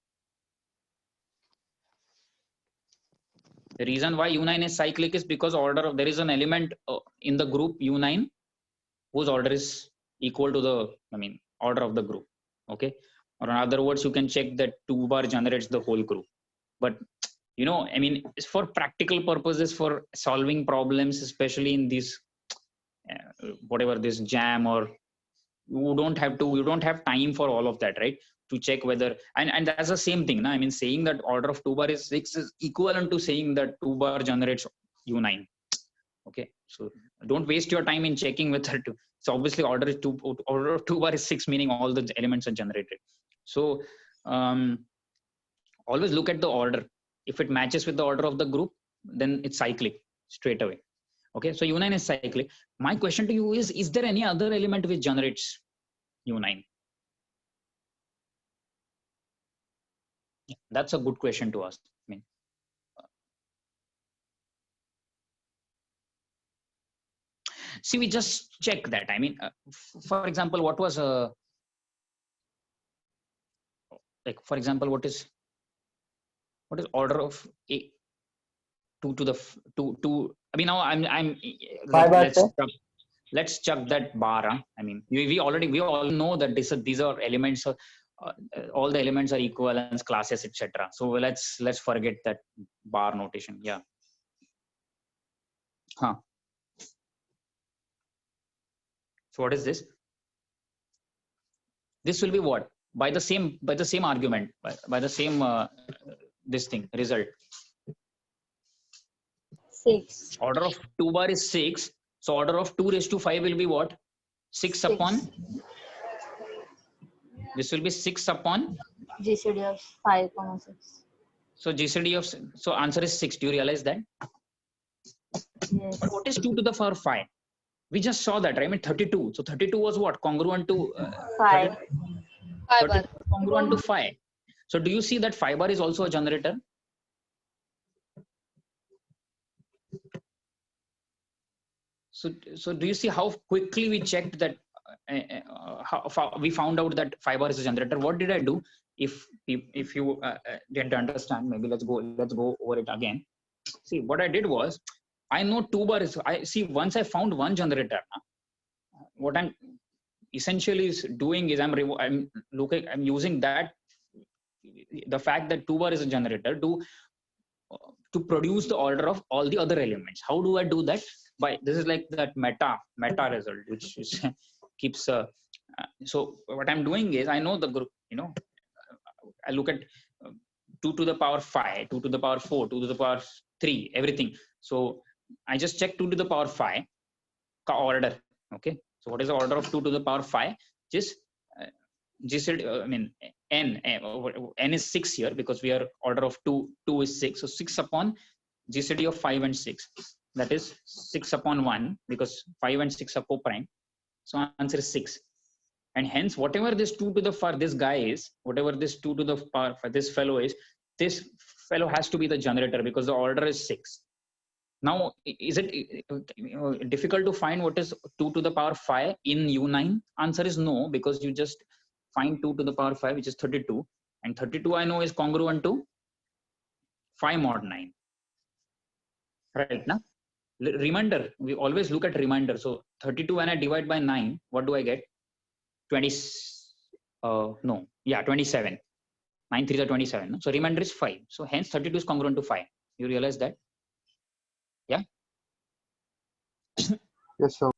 [SPEAKER 1] The reason why U9 is cyclic is because there is an element in the group U9 whose order is equal to the, order of the group. Okay. Or in other words, you can check that 2 bar generates the whole group. But it's for practical purposes, for solving problems, especially in this whatever this jam, or you don't have time for all of that, right? To check whether, and that's the same thing. Na? Saying that order of 2 bar is 6 is equivalent to saying that 2 bar generates U9. Okay, so don't waste your time in checking whether to. So obviously order of 2 bar is 6, meaning all the elements are generated. So always look at the order. If it matches with the order of the group, then it's cyclic straight away. Okay, so U9 is cyclic. My question to you is there any other element which generates U9? Yeah, that's a good question to ask. See, we just check that. For example, what was like for example, what is order of a 2 to the 2. I mean, now I'm like,
[SPEAKER 6] 5 bars, sir.
[SPEAKER 1] let's chuck that bar. Huh? I mean, we all know that these are elements. All the elements are equivalence classes, etc. So let's forget that bar notation. Yeah. Huh. So what is this? This will be what? By the same argument, by the same this thing result.
[SPEAKER 4] 6.
[SPEAKER 1] Order of 2 bar is 6. So order of 2 raised to 5 will be what? 6 upon. This will be 6 upon.
[SPEAKER 4] GCD of 5, 6.
[SPEAKER 1] So GCD of, so answer is 6. Do you realize that?
[SPEAKER 4] Yes.
[SPEAKER 1] But what is 2 to the power 5? We just saw that, right? I mean 32. So 32 was what? Congruent to
[SPEAKER 4] 5.
[SPEAKER 1] 32 congruent to 5. So do you see that 5 bar is also a generator? So do you see how quickly we checked that? How we found out that 5 bar is a generator? What did I do? If you didn't understand, maybe let's go over it again. See, what I did was, I know 2 bar is. I see, once I found one generator, what I'm essentially doing is I'm using that, the fact that 2 bar is a generator, to produce the order of all the other elements. How do I do that? By, this is like that meta result, which is keeps so what I'm doing is, I know the group, I look at 2 to the power 5, 2 to the power 4, 2 to the power 3, everything. So I just check 2 to the power 5 order. Okay, so what is the order of 2 to the power 5? Just I mean n is 6 here, because we are order of 2 is 6. So 6 upon GCD of 5 and 6, that is 6 upon 1, because 5 and 6 are co-prime. So answer is 6. And hence, whatever this 2 to the power, this guy is, whatever this 2 to the power for this fellow is, this fellow has to be the generator, because the order is 6. Now, is it difficult to find what is 2 to the power 5 in U9? Answer is no, because you just find 2 to the power 5, which is 32. And 32 I know is congruent to 5 mod 9. Right now? Remainder, we always look at remainder. So 32, when I divide by 9, what do I get? 27. 9 3 are 27. No? So remainder is 5. So hence 32 is congruent to 5. You realize that? Yeah?
[SPEAKER 5] Yes, sir.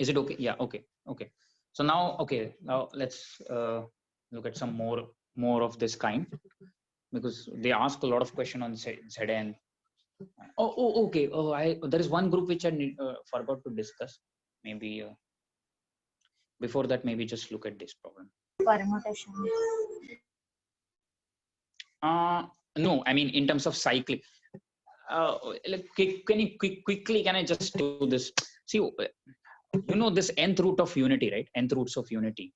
[SPEAKER 1] Is it okay? Yeah, okay. Okay. So now, okay, now let's look at some more of this kind, because they ask a lot of question on ZN. Oh, okay. Oh, there is one group which I forgot to discuss. Maybe before that, maybe just look at this problem.
[SPEAKER 4] Permutation.
[SPEAKER 1] No, I mean in terms of cyclic. Can you quickly? Can I just do this? See, you know this nth root of unity, right? Nth roots of unity.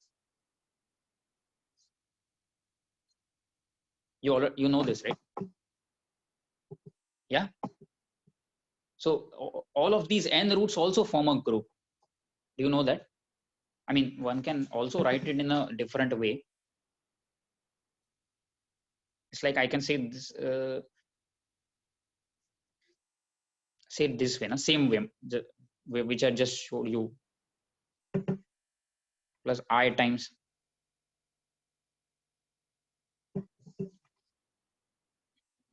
[SPEAKER 1] You know this, right? Yeah. So all of these n roots also form a group. Do you know that? I mean, one can also write it in a different way. It's like I can say this, say it this way, no? Same way, which I just showed you, plus I times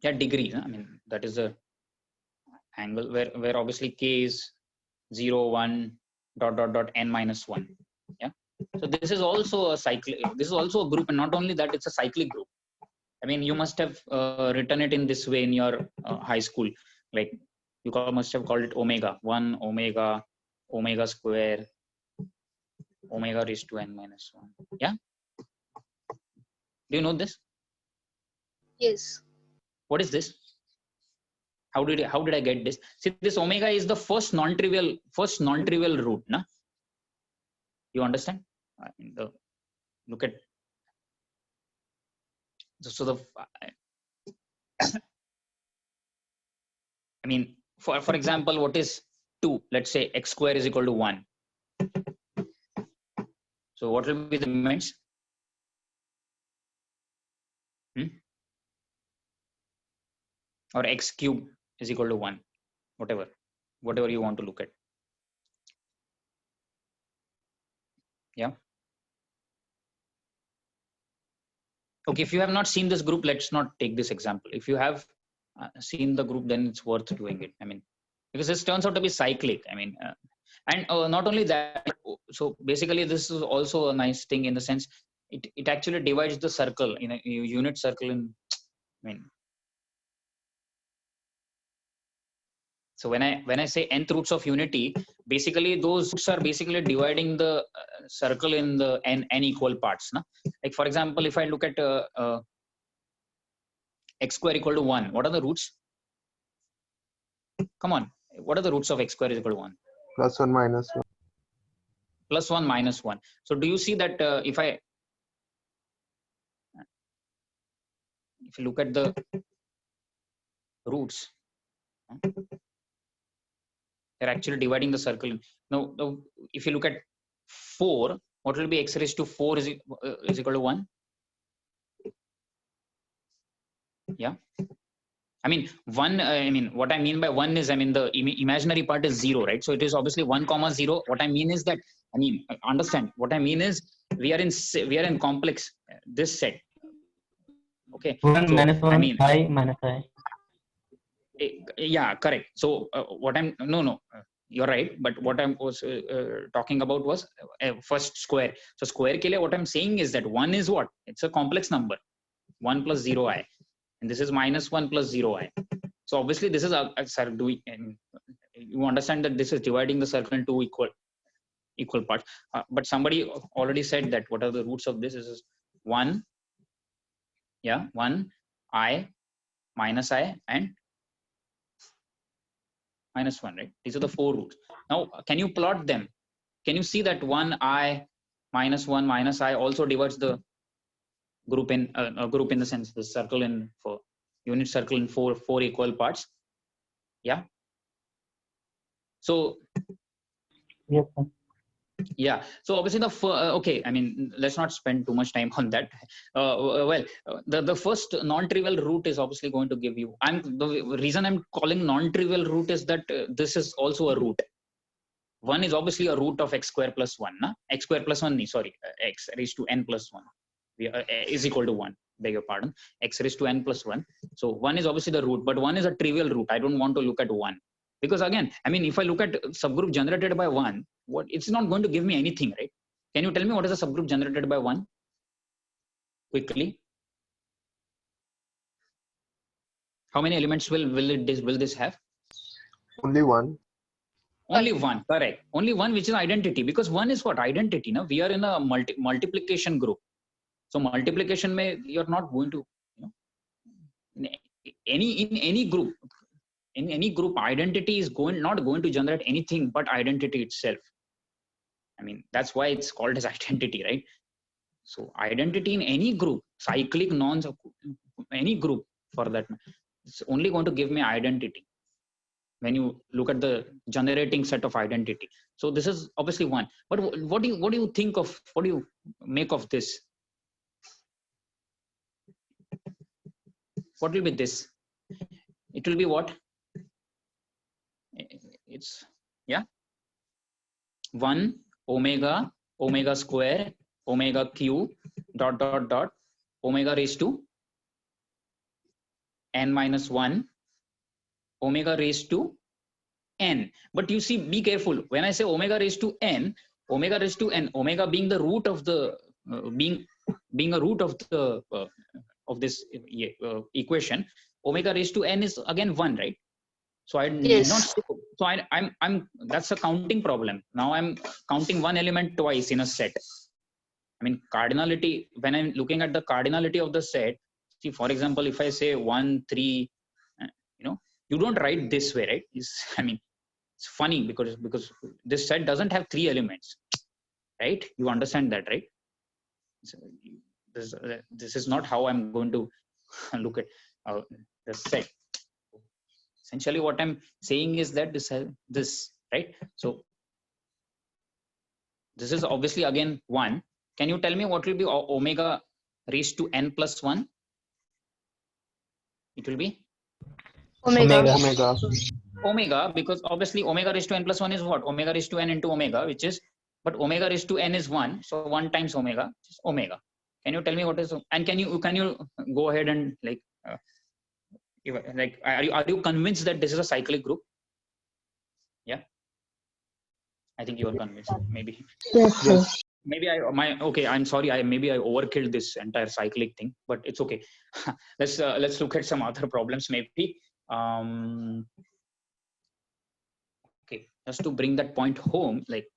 [SPEAKER 1] degrees. I mean, that is the angle where obviously k is 0, 1, ... n minus 1. Yeah. So this is also a cyclic. This is also a group, and not only that, it's a cyclic group. I mean, you must have written it in this way in your high school. Like you must have called it omega 1, omega square, omega raised to n minus 1. Yeah. Do you know this?
[SPEAKER 8] Yes.
[SPEAKER 1] What is this? How did I get this? See, this omega is the first non-trivial root, na? You understand? I mean, look at, so the I mean, for example, what is 2? Let's say x square is equal to 1. So what will be the elements? or x cube is equal to 1, whatever you want to look at. Yeah. Okay, if you have not seen this group, let's not take this example. If you have seen the group, then it's worth doing it. I mean, because this turns out to be cyclic. I mean, and not only that, so basically this is also a nice thing in the sense it actually divides the circle in a unit circle in, I mean, so when I say nth roots of unity, basically those roots are basically dividing the circle in the n equal parts. Na? Like for example, if I look at x square equal to 1, what are the roots? Come on, what are the roots of x square is equal to 1?
[SPEAKER 5] +1 -1.
[SPEAKER 1] +1 -1. So do you see that if you look at the roots, they're actually dividing the circle. Now, if you look at 4, what will be x raised to 4 is equal to 1? Yeah. I mean, 1, I mean, what I mean by 1 is, I mean, the imaginary part is 0, right? So it is obviously 1, 0. What I mean is that, I mean, understand, what I mean is we are in complex, this set. Okay.
[SPEAKER 6] 1
[SPEAKER 1] so,
[SPEAKER 6] minus 1,
[SPEAKER 1] I mean,
[SPEAKER 6] I minus I.
[SPEAKER 1] Yeah, correct. So what I'm, no, you're right. But what I was talking about was first square. So square ke liye, what I'm saying is that 1 is what? It's a complex number. 1 plus 0i. And this is -1 plus 0i. So obviously this is you understand that this is dividing the circle into equal parts. But somebody already said that what are the roots of this is 1, yeah, 1, I, minus I, and -1, right? These are the 4 roots. Now, can you plot them? Can you see that 1, I, -1, minus I also divides the group in the sense the circle in for unit circle in four equal parts? Yeah. So
[SPEAKER 6] Yes, sir.
[SPEAKER 1] yeah, so obviously okay, I mean, let's not spend too much time on that. The first non-trivial root is obviously going to give you, the reason I'm calling non-trivial root is that this is also a root. 1 is obviously a root of x square plus 1, na? X square plus 1, sorry, x raised to n plus 1 is equal to 1, beg your pardon, x raised to n plus 1. So 1 is obviously the root, but 1 is a trivial root. I don't want to look at 1. Because again, I mean, if I look at subgroup generated by 1, it's not going to give me anything, right? Can you tell me what is a subgroup generated by 1? Quickly. How many elements will this have?
[SPEAKER 5] Only 1.
[SPEAKER 1] Only 1, correct. Only 1, which is identity. Because 1 is what? Identity. Now we are in a multiplication group. So multiplication you're not going to, in any group. In any group, identity is not going to generate anything but identity itself. I mean, that's why it's called as identity, right? So identity in any group, cyclic, any group for that, it's only going to give me identity when you look at the generating set of identity. So this is obviously 1. But what do you think of, what do you make of this? What will be this? It will be what? It's, yeah, 1 omega square omega cube dot omega raised to n minus 1 omega raised to n. But you see, be careful when I say omega raised to n, omega being the root of the being a root of the of this equation, omega raised to n is again 1, right? So I need not. So I'm that's a counting problem. Now I'm counting one element twice in a set. I mean, cardinality, when I'm looking at the cardinality of the set, see, for example, if I say 1, 3, you don't write this way, right? I mean, it's funny because this set doesn't have 3 elements, right? You understand that, right? So this is not how I'm going to look at the set. Essentially, what I'm saying is that this, right? So this is obviously again 1. Can you tell me what will be omega raised to n plus 1? It will be
[SPEAKER 8] Omega.
[SPEAKER 5] Omega.
[SPEAKER 1] omega, because obviously omega raised to n plus 1 is what? Omega raised to n into omega, which is, but omega raised to n is 1, so 1 times omega is omega. Can you tell me what is, and can you go ahead and like are you convinced that this is a cyclic group? Yeah, I think you are convinced. Maybe
[SPEAKER 4] Yes, sir.
[SPEAKER 5] Yes.
[SPEAKER 1] maybe okay, I'm sorry, maybe I overkilled this entire cyclic thing, but it's okay. Let's look at some other problems maybe. Okay, just to bring that point home, like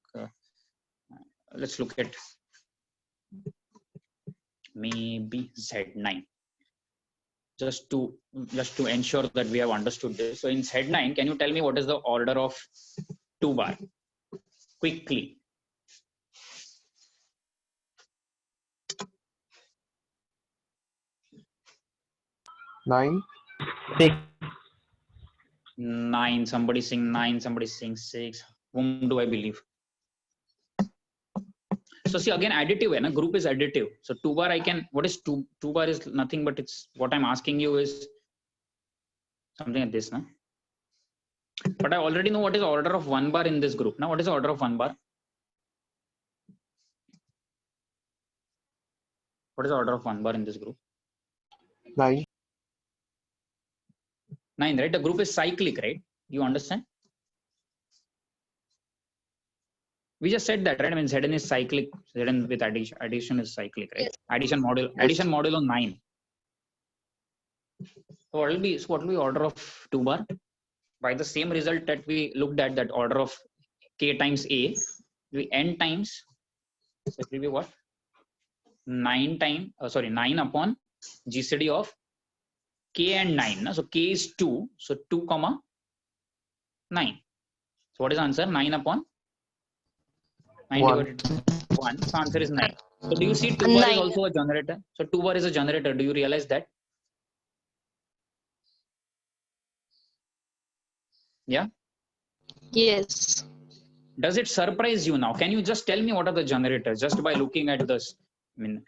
[SPEAKER 1] let's look at maybe Z9, just to ensure that we have understood this. So in Z9, can you tell me what is the order of 2 bar quickly?
[SPEAKER 5] Nine.
[SPEAKER 6] 6.
[SPEAKER 1] 9. Somebody saying 9. Somebody saying 6. Whom do I believe? So see, again, additive, na? Group is additive. So 2 bar I can, what is 2 bar is nothing, but it's what I'm asking you is something like this, na? But I already know what is order of 1 bar in this group. Now what is the order of 1 bar? What is the order of 1 bar in this group?
[SPEAKER 5] 9.
[SPEAKER 1] 9, right? The group is cyclic, right? You understand? We just said that, right? I mean, Zn is cyclic. Zn with addition is cyclic, right?
[SPEAKER 8] Yes.
[SPEAKER 1] Addition module on 9. So what will be order of 2 bar? By the same result that we looked at, that order of k times a, we n times, so it will be what? 9 upon GCD of k and 9. So k is 2, so 2 comma 9. So what is the answer? 9 upon 9
[SPEAKER 5] 1.
[SPEAKER 1] divided by 1. So answer is 9. So do you see 2 bar is
[SPEAKER 8] 9.
[SPEAKER 1] also a generator? So 2 bar is a generator. Do you realize that? Yeah.
[SPEAKER 8] Yes.
[SPEAKER 1] Does it surprise you now? Can you just tell me what are the generators just by looking at this? I mean,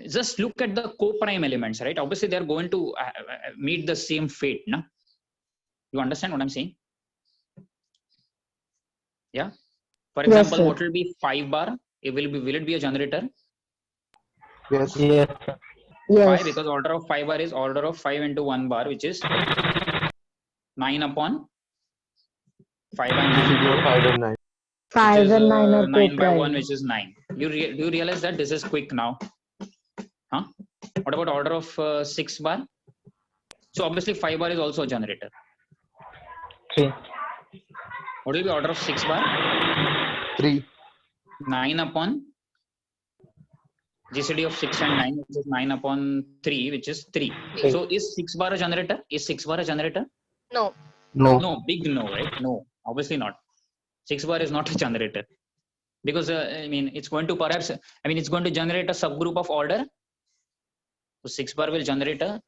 [SPEAKER 1] just look at the co-prime elements, right? Obviously, they are going to meet the same fate, no? You understand what I'm saying? Yeah. For example,
[SPEAKER 4] sir.
[SPEAKER 1] what will be 5 bar? Will it be a generator?
[SPEAKER 5] Yes.
[SPEAKER 6] Yes, sir.
[SPEAKER 1] 5,
[SPEAKER 4] Yes.
[SPEAKER 1] because order of 5 bar is order of 5 into 1 bar, which is 9 upon 5 by 9.
[SPEAKER 5] GCD of 5 and 9.
[SPEAKER 4] 5
[SPEAKER 1] is,
[SPEAKER 4] and 9 are
[SPEAKER 1] 9 by 1,
[SPEAKER 4] co-prime.
[SPEAKER 1] which is 9. Do you realize that this is quick now? Huh? What about order of 6 bar? So obviously 5 bar is also a generator.
[SPEAKER 6] 3.
[SPEAKER 1] What will be order of 6 bar?
[SPEAKER 5] 3.
[SPEAKER 1] 9 upon GCD of 6 and 9, which is 9 upon 3, which is 3.
[SPEAKER 6] Three.
[SPEAKER 1] So is 6 bar a generator? Is 6 bar a generator?
[SPEAKER 8] No.
[SPEAKER 5] No.
[SPEAKER 1] No, big no, right? No, obviously not. 6 bar is not a generator, because I mean, it's going to perhaps, I mean, it's going to generate a subgroup of order. So 6 bar will generate a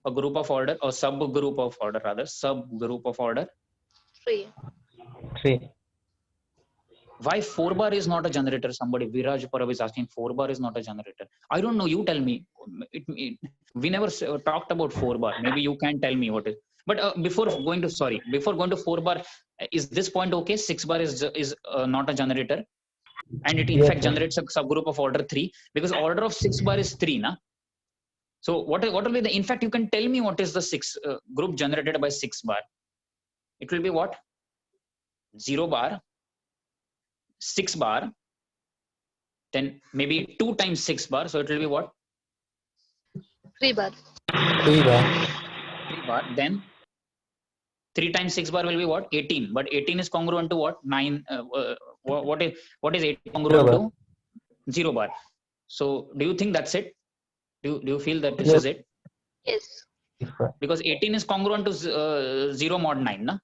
[SPEAKER 1] group of order, or subgroup of order, rather subgroup of order.
[SPEAKER 8] 3.
[SPEAKER 6] 3.
[SPEAKER 1] Why 4 bar is not a generator? Somebody, Viraj Parav is asking, 4 bar is not a generator. I don't know, you tell me. We never talked about 4 bar. Maybe you can tell me what is. But before going to 4 bar, is this point okay? 6 bar is not a generator, and it in
[SPEAKER 6] Yes,
[SPEAKER 1] fact
[SPEAKER 6] sir.
[SPEAKER 1] generates a subgroup of order 3, because order of 6 bar is 3, na? So what will be the, in fact, you can tell me what is the 6 group generated by 6 bar? It will be what? 0 bar, 6 bar, then maybe 2 times 6 bar, so it will be what?
[SPEAKER 8] 3 bar.
[SPEAKER 6] 3 bar.
[SPEAKER 1] 3 bar, then 3 times 6 bar will be what? 18. But 18 is congruent to what? 9. What is 8 congruent
[SPEAKER 6] 0 bar.
[SPEAKER 1] to? 0 bar. So do you think that's it? Do you feel that this
[SPEAKER 6] Yes.
[SPEAKER 1] is it?
[SPEAKER 8] Yes.
[SPEAKER 6] Yes, sir.
[SPEAKER 1] Because 18 is congruent to 0 mod 9, na?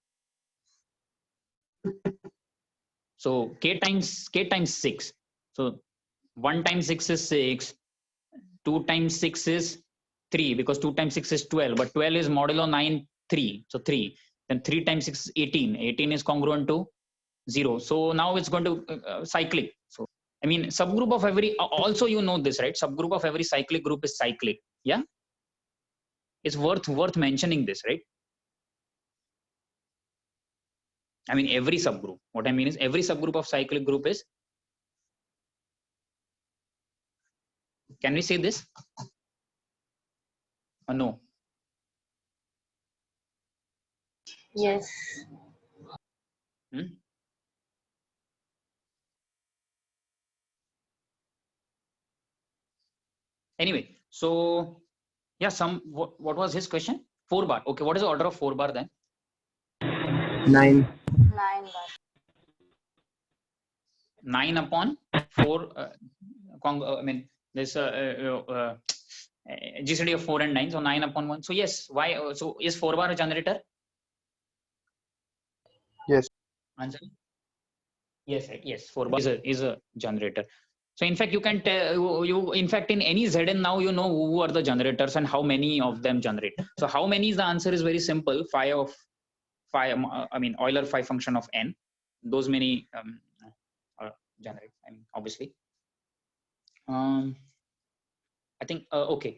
[SPEAKER 1] So k times 6. So 1 times 6 is 6. 2 times 6 is 3, because 2 times 6 is 12. But 12 is modulo 9, 3. So 3. Then 3 times 6 is 18. 18 is congruent to 0. So now it's going to cyclic. So I mean, subgroup of every, also you know this, right? Subgroup of every cyclic group is cyclic. Yeah, it's worth mentioning this, right? I mean, every subgroup. What I mean is every subgroup of cyclic group is. Can we say this? Or no?
[SPEAKER 4] Yes.
[SPEAKER 1] Hmm? Anyway, so yeah, what was his question? 4 bar. Okay, what is the order of 4 bar then?
[SPEAKER 6] 9.
[SPEAKER 4] 9 bar.
[SPEAKER 1] 9 upon 4. I mean, there's GCD of 4 and 9, so 9 upon 1. So yes, why? So is 4 bar a generator?
[SPEAKER 5] Yes.
[SPEAKER 1] Answer. Yes, right. Yes, 4 bar is a generator. So in fact, you can tell you in fact in any Zn now you know who are the generators and how many of them generate. So how many is the answer is very simple. Phi of phi. I mean Euler phi function of n. Those many generate. I mean obviously. I think okay.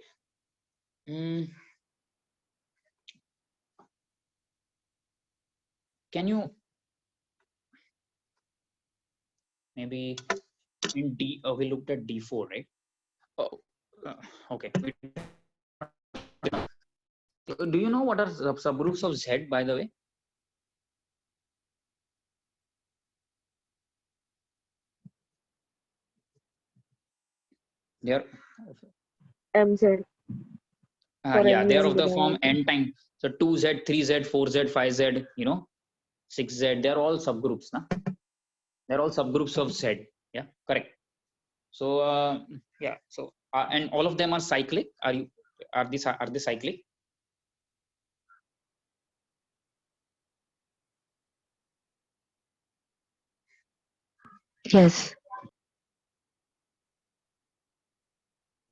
[SPEAKER 1] Can you maybe in D? We looked at D4, right? Oh, okay. Do you know what are subgroups of Z, by the way? They are
[SPEAKER 9] MZ.
[SPEAKER 1] yeah, they are of the form n time. So 2Z, 3Z, 4Z, 5Z, you know, 6Z. They are all subgroups, na? They're all subgroups of Z. Yeah, correct. So yeah, so and all of them are cyclic. Are they cyclic?
[SPEAKER 9] Yes.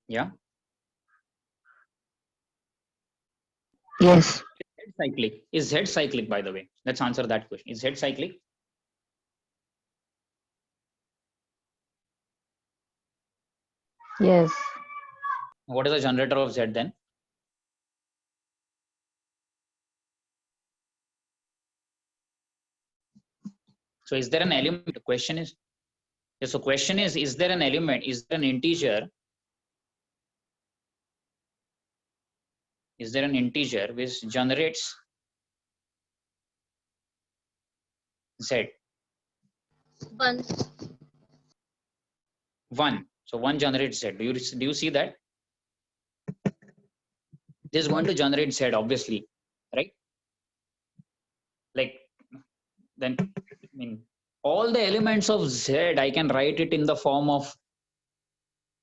[SPEAKER 1] Yeah.
[SPEAKER 9] Yes.
[SPEAKER 1] Z cyclic. Is Z cyclic, by the way? Let's answer that question. Is Z cyclic?
[SPEAKER 9] Yes.
[SPEAKER 1] What is the generator of Z then? So is there an element? The question is, yes, so question is there an element? Is there an integer? Is there an integer which generates Z?
[SPEAKER 8] 1.
[SPEAKER 1] 1. So 1 generates Z. Do you see that? This is going to generate Z, obviously, right? Like then, I mean, all the elements of Z, I can write it in the form of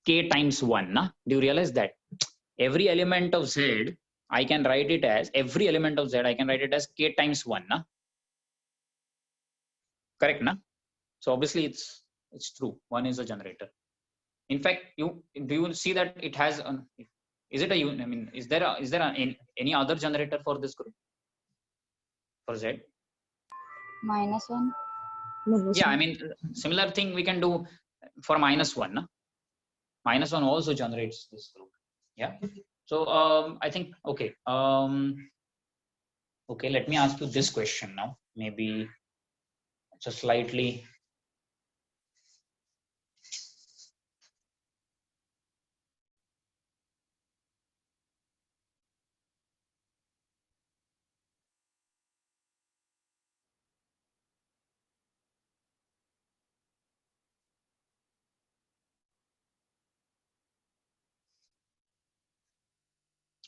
[SPEAKER 1] K times 1. Nah? Do you realize that? Every element of Z, I can write it as, every element of Z, I can write it as K times 1. Nah? Correct, na? So obviously it's true. 1 is a generator. In fact, do you see that it has is it a I mean is there any other generator for this group for Z?
[SPEAKER 4] -1.
[SPEAKER 1] Yeah, I mean similar thing we can do for -1. Na? -1 also generates this group. Yeah. So I think okay. Okay, let me ask you this question now. Maybe it's a slightly.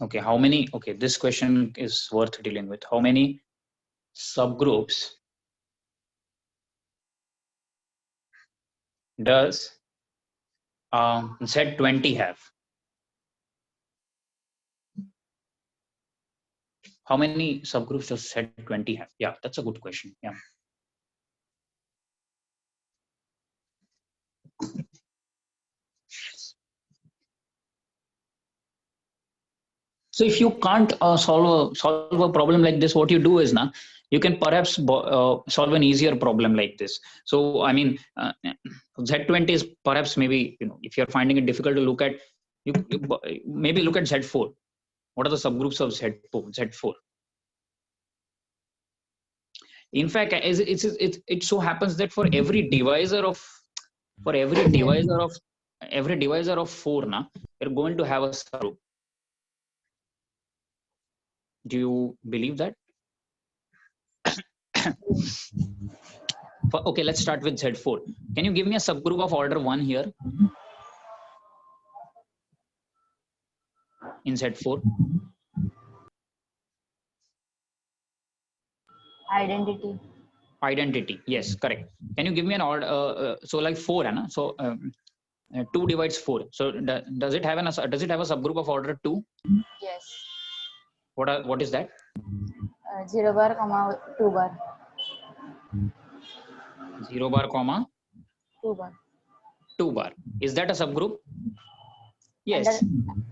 [SPEAKER 1] Okay, how many? Okay, this question is worth dealing with. How many subgroups does Z20 have? How many subgroups does Z20 have? Yeah, that's a good question. Yeah. So if you can't solve a problem like this, what you do is now you can perhaps solve an easier problem like this. So I mean, Z20 is perhaps maybe if you're finding it difficult to look at, Maybe look at Z4. What are the subgroups of Z4? In fact, it so happens that for every divisor of 4 na, you're going to have a subgroup. Do you believe that? Okay, let's start with Z4. Can you give me a subgroup of order 1 here in Z4? Identity, yes, correct. Can you give me an order? So like 4, Anna. So 2 divides 4. So does it have a subgroup of order 2?
[SPEAKER 4] Yes.
[SPEAKER 1] What is that?
[SPEAKER 4] 0 bar, comma 2 bar.
[SPEAKER 1] 0 bar, comma
[SPEAKER 4] 2 bar.
[SPEAKER 1] 2 bar. Is that a subgroup? Yes.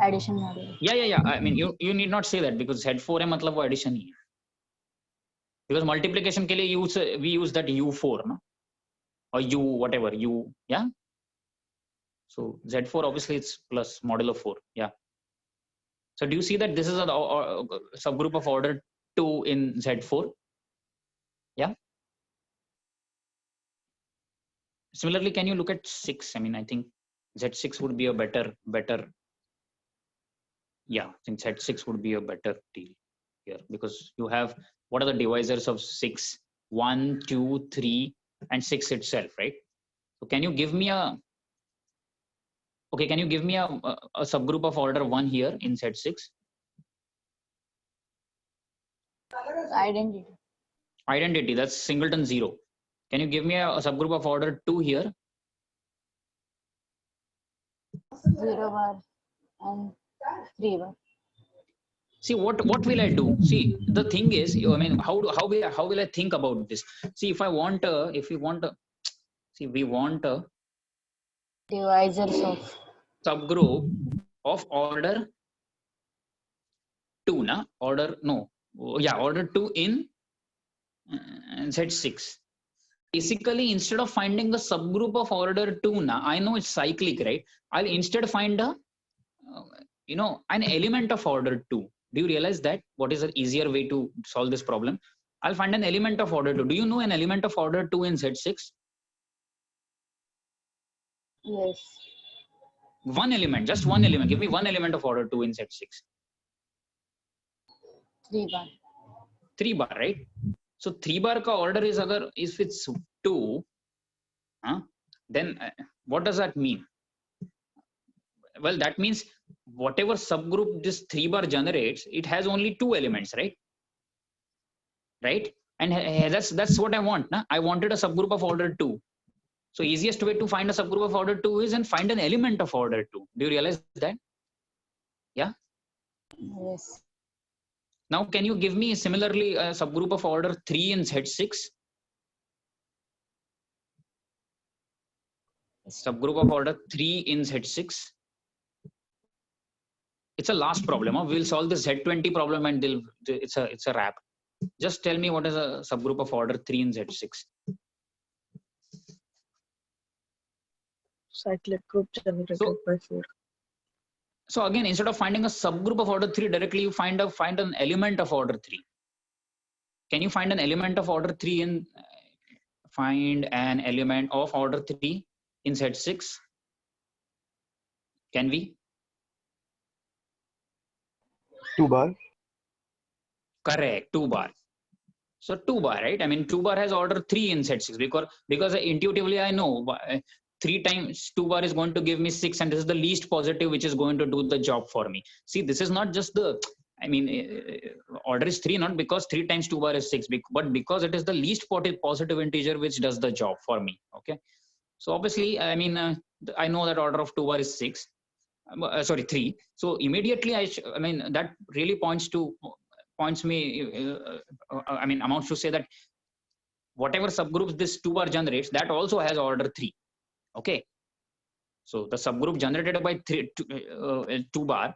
[SPEAKER 4] Addition module.
[SPEAKER 1] Yeah. I mean, you need not say that because Z4 है मतलब वो addition ही है. Because multiplication के लिए we use that U4, no? Or U whatever U, yeah. So Z4 obviously it's plus modulo 4, yeah. So do you see that this is a subgroup of order 2 in Z4? Yeah. Similarly, can you look at 6? I mean, I think Z6 would be a better. Yeah, I think Z6 would be a better deal here because you have, what are the divisors of 6? 1, 2, 3, and 6 itself, right? So can you give me a subgroup of order 1 here in Z6? Identity, that's singleton 0. Can you give me a subgroup of order 2 here?
[SPEAKER 4] 0 bar and 3 bar.
[SPEAKER 1] See, what will I do? See, the thing is, I mean, how will I think about this? See, we want a
[SPEAKER 4] divisors of
[SPEAKER 1] subgroup of order 2, na? Order 2 in Z6. Basically, instead of finding the subgroup of order 2, na, I know it's cyclic, right? I'll instead find an element of order 2. Do you realize that? What is an easier way to solve this problem? I'll find an element of order 2. Do you know an element of order 2 in Z6?
[SPEAKER 4] Yes.
[SPEAKER 1] One element, just one element. Give me one element of order 2 in Z6.
[SPEAKER 4] 3 bar.
[SPEAKER 1] 3 bar, right? So 3 bar ka order is if it's 2, then what does that mean? Well, that means whatever subgroup this 3 bar generates, it has only 2 elements, right? Right? And that's what I want. Na? I wanted a subgroup of order 2. So easiest way to find a subgroup of order 2 is and find an element of order 2. Do you realize that? Yeah?
[SPEAKER 4] Yes.
[SPEAKER 1] Now, can you give me similarly a subgroup of order 3 in Z6? Subgroup of order 3 in Z6. It's a last problem. We'll solve the Z20 problem and it's a wrap. Just tell me what is a subgroup of order 3 in Z6.
[SPEAKER 9] Cyclic group generated by 4.
[SPEAKER 1] So again, instead of finding a subgroup of order 3 directly, you find an element of order 3. Can you find an element of order 3 in find an element of order 3 in Z6? Can we?
[SPEAKER 5] 2 bar.
[SPEAKER 1] Correct, 2 bar. So 2 bar, right? I mean, 2 bar has order 3 in Z6 because intuitively I know 3 times 2 bar is going to give me 6, and this is the least positive which is going to do the job for me. See, this is not just order is 3 not because 3 times 2 bar is 6, but because it is the least positive integer which does the job for me. Okay, so obviously, I mean, I know that order of 2 bar is 6. 3. So immediately that really amounts to say that whatever subgroups this 2 bar generates, that also has order 3. Okay, so the subgroup generated by 2 bar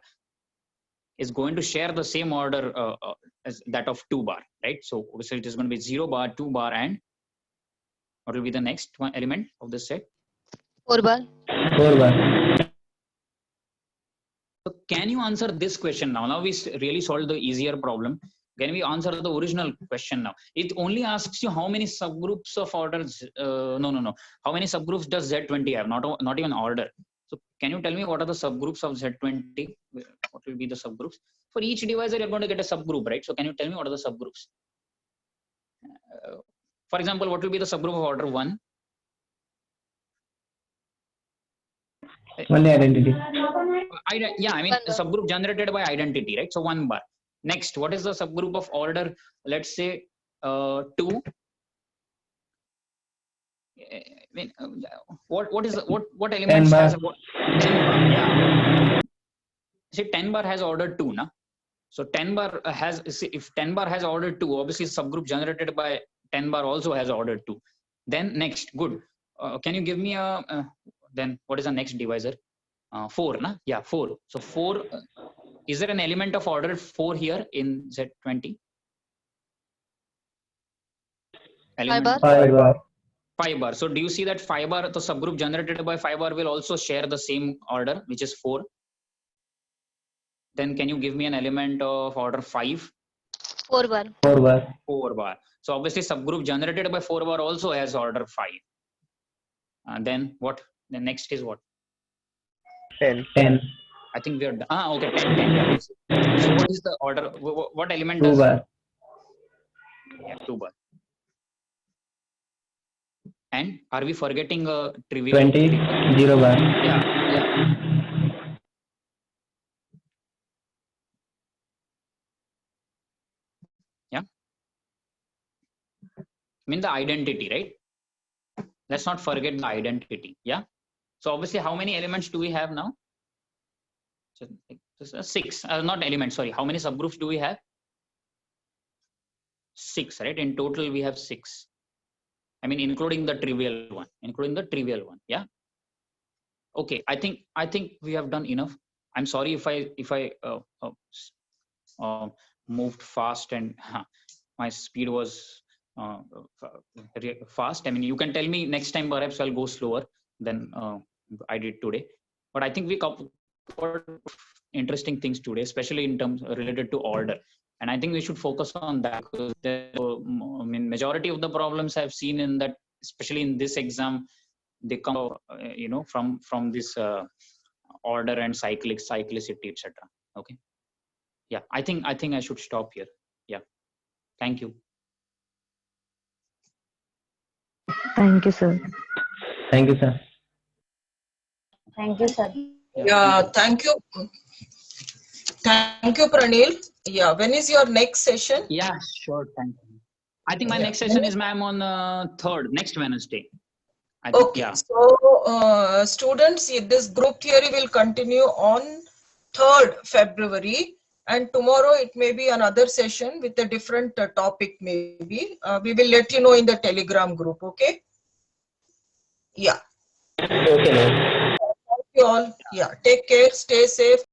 [SPEAKER 1] is going to share the same order as that of 2 bar, right? So obviously it is going to be 0 bar, 2 bar, and what will be the next one element of this set?
[SPEAKER 2] 4 bar.
[SPEAKER 6] 4 bar.
[SPEAKER 1] can you answer this question now? Now we really solved the easier problem. Can we answer the original question now? It only asks you how many subgroups of orders. No. How many subgroups does Z20 have? Not even order. So can you tell me what are the subgroups of Z20? What will be the subgroups? For each divisor, you're going to get a subgroup, right? So can you tell me what are the subgroups? For example, what will be the subgroup of order 1?
[SPEAKER 6] Only identity.
[SPEAKER 1] Yeah, I mean the subgroup generated by identity, right? So 1 bar. Next, what is the subgroup of order? Let's say 2. What elements has 10 bar? Yeah. See, 10 bar has order 2, na? So 10 bar has, if 10 bar has order 2, obviously subgroup generated by 10 bar also has order 2. Then next, good. Can you give me then what is the next divisor? 4, na? Yeah, 4. So 4, is there an element of order 4 here in Z20?
[SPEAKER 8] 5 bar.
[SPEAKER 6] 5 bar.
[SPEAKER 1] 5 bar. So do you see that 5 bar, the subgroup generated by 5 bar will also share the same order, which is 4? Then can you give me an element of order 5?
[SPEAKER 8] 4 bar.
[SPEAKER 6] 4 bar.
[SPEAKER 1] 4 bar. So obviously subgroup generated by 4 bar also has order 5. Then what? The next is what?
[SPEAKER 5] 10.
[SPEAKER 6] 10.
[SPEAKER 1] I think we are done. Okay, 10. Yeah. So what is the order? What element
[SPEAKER 6] 2
[SPEAKER 1] does?
[SPEAKER 6] bar.
[SPEAKER 1] Yeah, 2 bar. And are we forgetting a trivial?
[SPEAKER 6] 20. 0 bar.
[SPEAKER 1] Yeah. I mean the identity, right? Let's not forget the identity. Yeah. So obviously, how many elements do we have now? So 6. Not elements. Sorry. How many subgroups do we have? 6. Right. In total, we have 6. I mean, including the trivial one. Yeah. Okay. I think we have done enough. I'm sorry if I moved fast and my speed was fast. I mean, you can tell me next time, perhaps I'll go slower than I did today. But I think we covered interesting things today, especially in terms related to order. And I think we should focus on that, because I mean, majority of the problems I've seen in that, especially in this exam, they come, from this order and cyclicity, etc. Okay. Yeah, I think I should stop here. Yeah. Thank you.
[SPEAKER 9] Thank you, sir.
[SPEAKER 6] Thank you, sir.
[SPEAKER 4] Thank you, sir.
[SPEAKER 10] Yeah, thank you. Thank you, Pranil. Yeah, when is your next session?
[SPEAKER 1] Yeah, sure. Thank you. I think my next session is, ma'am, on 3rd, next Wednesday. I think,
[SPEAKER 10] Okay,
[SPEAKER 1] yeah.
[SPEAKER 10] so students, this group theory will continue on 3rd February, and tomorrow it may be another session with a different topic maybe. We will let you know in the Telegram group, okay? Yeah.
[SPEAKER 6] Okay, ma'am.
[SPEAKER 10] Thank you all. Yeah, take care, stay safe.